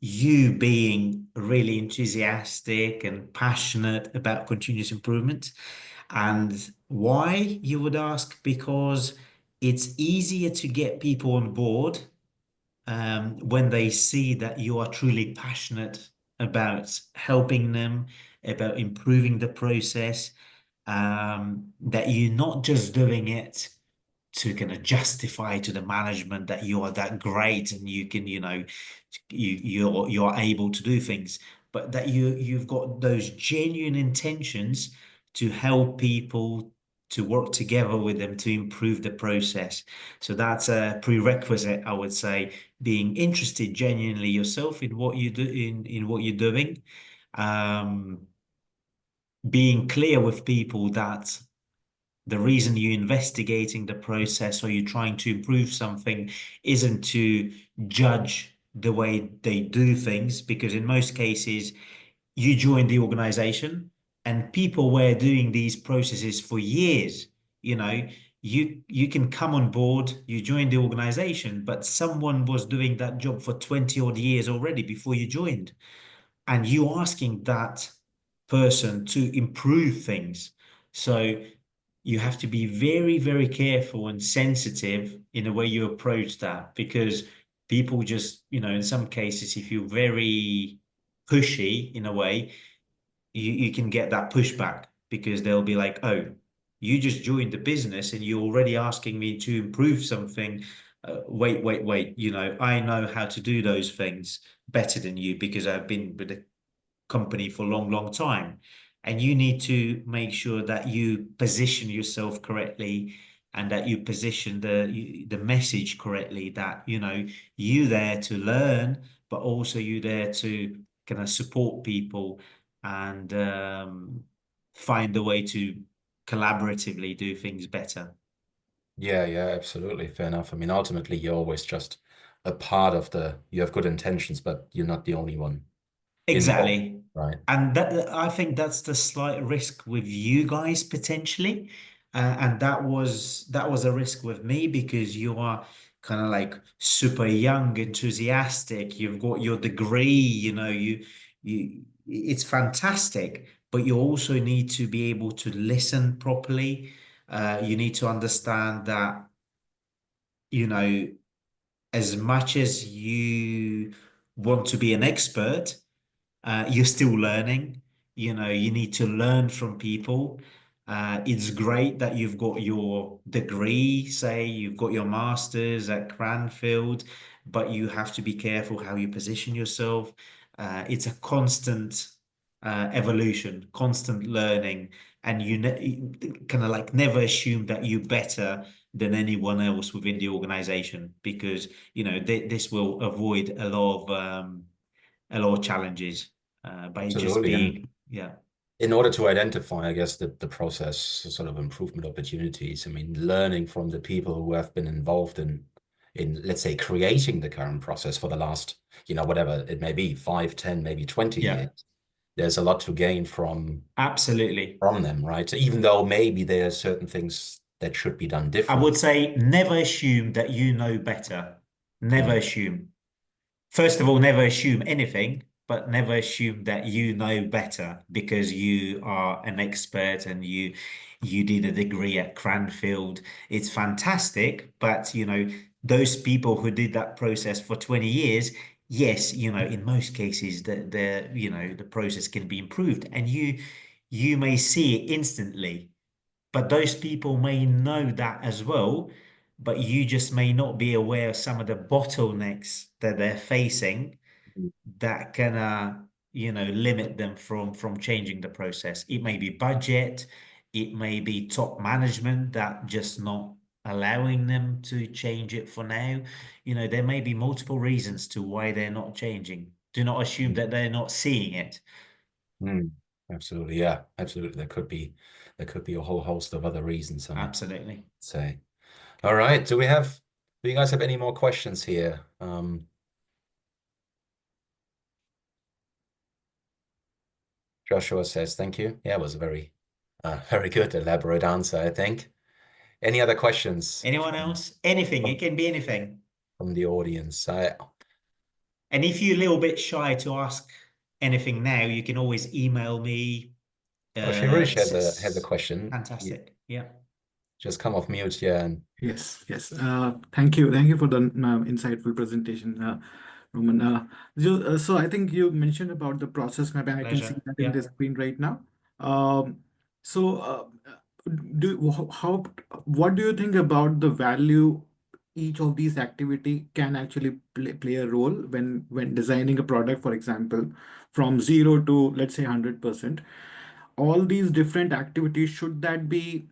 you being really enthusiastic and passionate about continuous improvement. And why, you would ask? Because it's easier to get people on board when they see that you are truly passionate about helping them, about improving the process, that you're not just doing it to kind of justify to the management that you are that great and you can, you're able to do things, but that you've got those genuine intentions to help people, to work together with them to improve the process. So that's a prerequisite, I would say, being interested genuinely yourself in what you do, in what you're doing, being clear with people that the reason you're investigating the process or you're trying to improve something isn't to judge the way they do things, because in most cases you joined the organization and people were doing these processes for years. You can come on board, you join the organization, but someone was doing that job for 20 odd years already before you joined, and you asking that person to improve things. So you have to be very, very careful and sensitive in the way you approach that, because people just, in some cases, if you're very pushy in a way, you can get that pushback, because they'll be like, oh, you just joined the business and you're already asking me to improve something. Wait, I know how to do those things better than you because I've been with the company for a long, long time. And you need to make sure that you position yourself correctly and that you position the message correctly, that, you there to learn, but also you there to kind of support people and find a way to collaboratively do things better. Yeah, absolutely. Fair enough. I mean, ultimately, you're always just a part of you have good intentions, but you're not the only one. Exactly. Right. And that, I think that's the slight risk with you guys potentially. And that was a risk with me because you are kind of like super young, enthusiastic. You've got your degree, you it's fantastic, but you also need to be able to listen properly. You need to understand that, you know, as much as you want to be an expert, you're still learning. You need to learn from people. It's great that you've got your degree, say you've got your master's at Cranfield, but you have to be careful how you position yourself. It's a constant evolution, constant learning, and you kind of like never assume that you're better than anyone else within the organization, because this will avoid a lot of challenges by just Absolutely. And being, yeah. in order to identify, I guess, the process sort of improvement opportunities, I mean, learning from the people who have been involved in let's say, creating the current process for the last, whatever it may be, 5, 10, maybe 20 Yeah, years. There's a lot to gain from absolutely. them, right? Even though maybe there are certain things that should be done I different. would say never assume that you know better. Never assume. First of all, never assume anything, but never assume that you know better because you are an expert and you did a degree at Cranfield. It's fantastic, but those people who did that process for 20 years, yes, in most cases the process can be improved, and you may see it instantly, but those people may know that as well, but you just may not be aware of some of the bottlenecks that they're facing that can limit them from changing the process. It may be budget, it may be top management that just not allowing them to change it for now. There may be multiple reasons to why they're not changing. Do not assume that they're not seeing it. Absolutely, yeah, absolutely. There could be a whole host of other reasons. Absolutely. Say, all right. Do you guys have any more questions here? Joshua says, thank you. Yeah, it was a very, very good, elaborate answer, I think. Any other questions? Anyone else? Anything. It can be anything. From the audience. And if you're a little bit shy to ask anything now, you can always email me. Shirish has a question. Fantastic. Yeah. Just come off mute, yeah. And yes. Thank you for the insightful presentation, Roman. So I think you mentioned about the process map, and I can see Pleasure. that Yeah. in the screen right now. So what do you think about the value each of these activity can actually play a role when designing a product, for example, from 0 to, let's say, 100%? All these different activities, should that be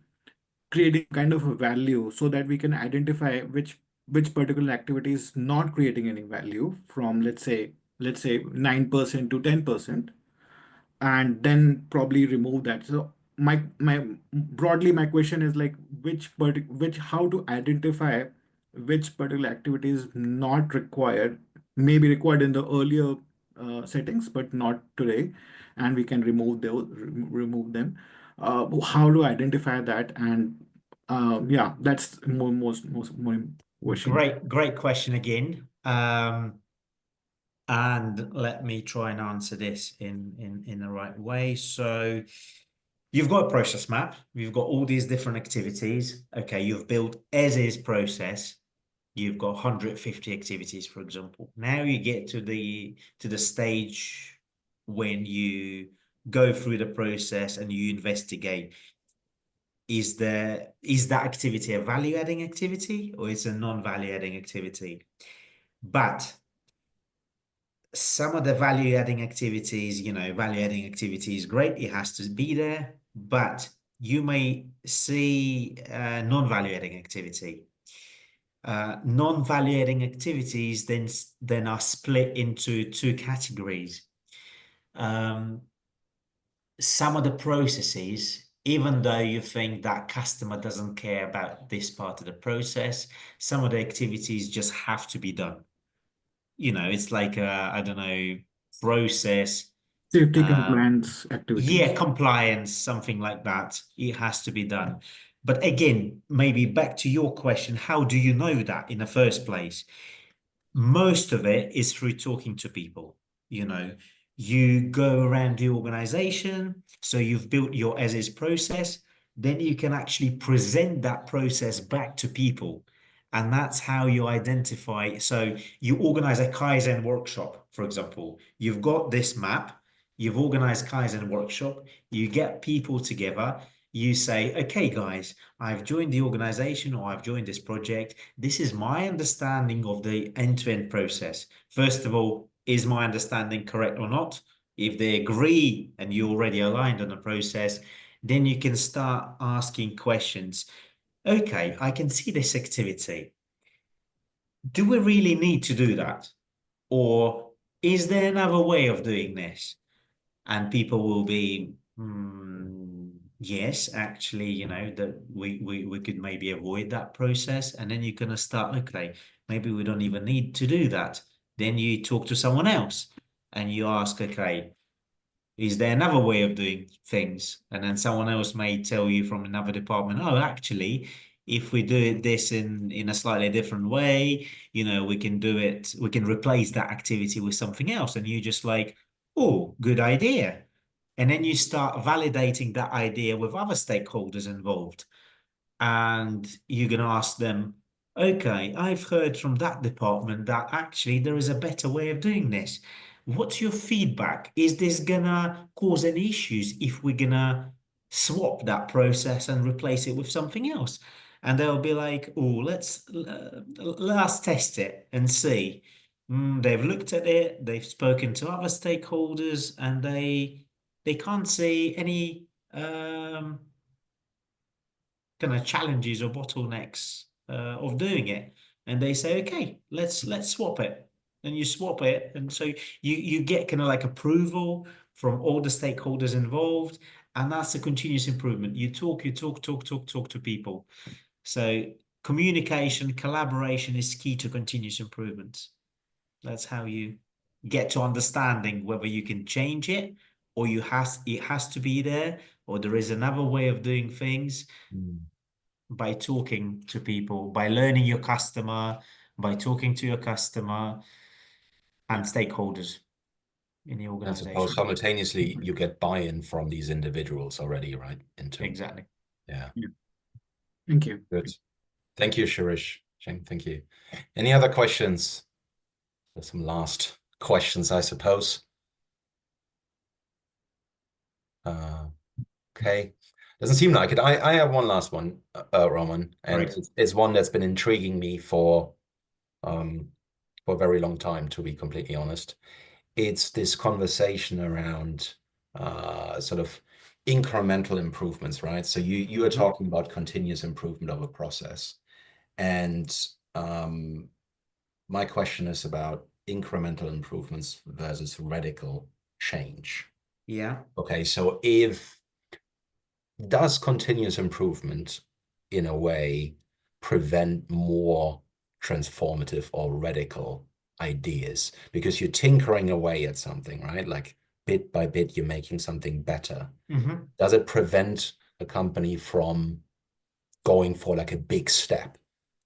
creating kind of a value so that we can identify which particular activity is not creating any value, from let's say 9% to 10%, and then probably remove that. So my broadly my question is like, which how to identify which particular activity is not required, maybe required in the earlier settings but not today, and we can remove them. How to identify that? And yeah, that's more question. Great question again. And let me try and answer this in the right way. So you've got a process map. You've got all these different activities. Okay, you've built as is process. You've got 150 activities, for example. Now you get to the stage when you go through the process and you investigate. Is that activity a value-adding activity, or is it a non-value-adding activity? But some of the value-adding activities, value-adding activity is great. It has to be there, but you may see non-value-adding activity. Non-value-adding activities then are split into two categories. Some of the processes, even though you think that customer doesn't care about this part of the process, some of the activities just have to be done. It's like, I don't know, process. Safety compliance activities. Yeah, compliance, something like that. It has to be done. But again, maybe back to your question, how do you know that in the first place? Most of it is through talking to people. You know, you go around the organization, so you've built your as is process, then you can actually present that process back to people. And that's how you identify. So you organize a Kaizen workshop, for example. You've got this map, you've organized Kaizen workshop, you get people together, you say, okay, guys, I've joined the organization or I've joined this project. This is my understanding of the end-to-end process. First of all, is my understanding correct or not? If they agree and you're already aligned on the process, then you can start asking questions. Okay, I can see this activity. Do we really need to do that? Or is there another way of doing this? And people will be, yes, actually, you know, that we could maybe avoid that process. And then you're going to start, okay, maybe we don't even need to do that. Then you talk to someone else and you ask, okay, is there another way of doing things? And then someone else may tell you from another department, oh, actually, if we do it this in a slightly different way, you know, we can do it, we can replace that activity with something else. And you just like, oh, good idea. And then you start validating that idea with other stakeholders involved. And you're going to ask them, okay, I've heard from that department that actually there is a better way of doing this. What's your feedback? Is this gonna cause any issues if we're gonna swap that process and replace it with something else? And they'll be like, oh, let's test it and see. They've looked at it, they've spoken to other stakeholders, and they can't see any kind of challenges or bottlenecks of doing it. And they say, okay, let's swap it. And you swap it. And so you get kind of like approval from all the stakeholders involved. And that's a continuous improvement. You talk to people. So communication, collaboration is key to continuous improvement. That's how you get to understanding whether you can change it or it has to be there, or there is another way of doing things. By talking to people, by learning your customer, by talking to your customer and stakeholders in the organization. And suppose simultaneously you get buy-in from these individuals already, right? Exactly. Yeah. Thank you. Good. Thank you, Shirish. Thank you. Any other questions? There's some last questions, I suppose. Okay. Doesn't seem like it. I have one last one, Roman, and Right. it's one that's been intriguing me for a very long time, to be completely honest. It's this conversation around sort of incremental improvements, right? So you are talking about continuous improvement of a process. And my question is about incremental improvements versus radical change. Yeah. Okay, so does continuous improvement in a way prevent more transformative or radical ideas? Because you're tinkering away at something, right? Like bit by bit, you're making something better. Does it prevent a company from going for like a big step,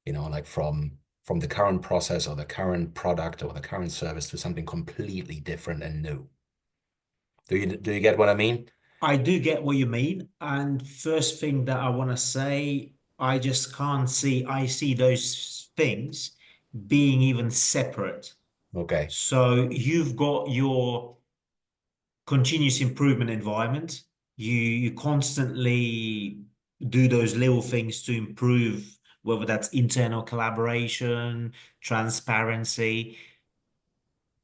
you know, like from the current process or the current product or the current service to something completely different and new? Do you get what I mean? I do get what you mean. And first thing that I want to say, I just can't see, I see those things being even separate. Okay. So you've got your continuous improvement environment. You constantly do those little things to improve, whether that's internal collaboration, transparency,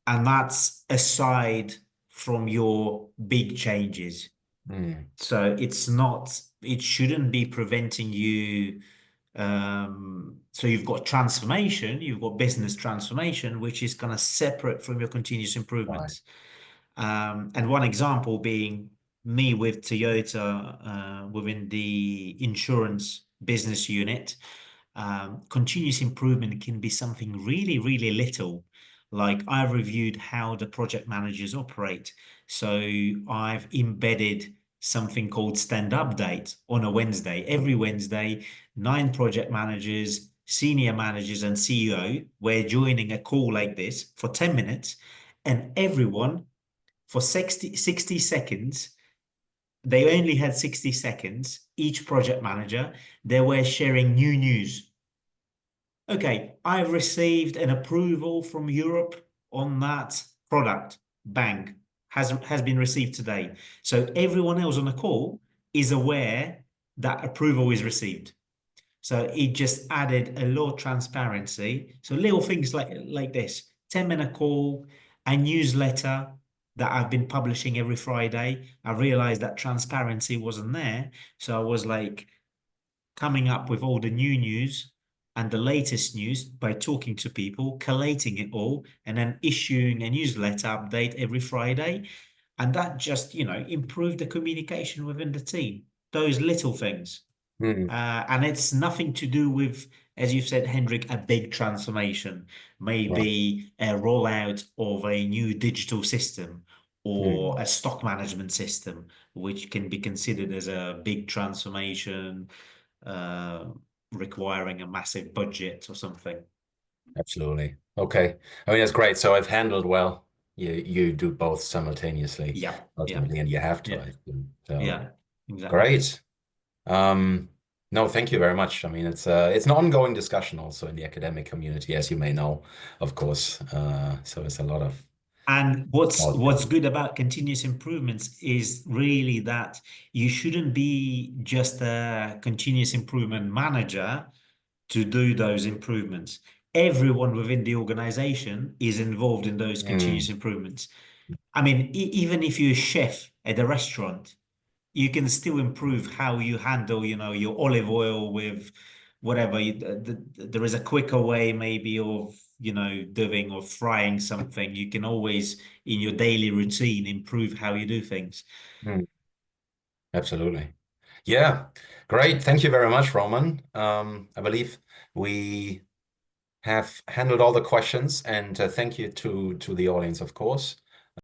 and that's aside from your big changes. So it shouldn't be preventing you. So you've got transformation, you've got business transformation, which is kind of separate from your continuous improvement. Right. And one example being me with Toyota within the insurance business unit. Continuous improvement can be something really, really little. Like I've reviewed how the project managers operate. So I've embedded something called stand update on a Wednesday. Every Wednesday, 9 project managers, senior managers, and CEO, we're joining a call like this for 10 minutes, and everyone for 60 seconds, they only had 60 seconds, each project manager, they were sharing new news. Okay, I've received an approval from Europe on that product. Bang, has been received today. So everyone else on the call is aware that approval is received. So it just added a lot of transparency. So little things like this, 10-minute call, a newsletter that I've been publishing every Friday. I realized that transparency wasn't there. So I was like coming up with all the new news and the latest news by talking to people, collating it all, and then issuing a newsletter update every Friday. And that just, improved the communication within the team. Those little things. And it's nothing to do with, as you've said, Hendrik, a big transformation, maybe a rollout of a new digital system or a stock management system, which can be considered as a big transformation, requiring a massive budget or something. Absolutely. Okay. I mean, that's great. So I've handled well. You do both simultaneously, Yeah. ultimately, and you have to, Yeah. I think. So Yeah. Exactly. great. No, thank you very much. I mean, it's an ongoing discussion also in the academic community, as you may know, of course. So it's a lot of And what's good about continuous improvements is really that you shouldn't be just a continuous improvement manager to do those improvements. Everyone within the organization is involved in those continuous improvements. I mean, even if you're a chef at a restaurant, you can still improve how you handle, your olive oil with whatever. There is a quicker way maybe of, doing or frying something. You can always, in your daily routine, improve how you do things. Absolutely. Yeah, great. Thank you very much, Roman. I believe we have handled all the questions, and thank you to the audience, of course.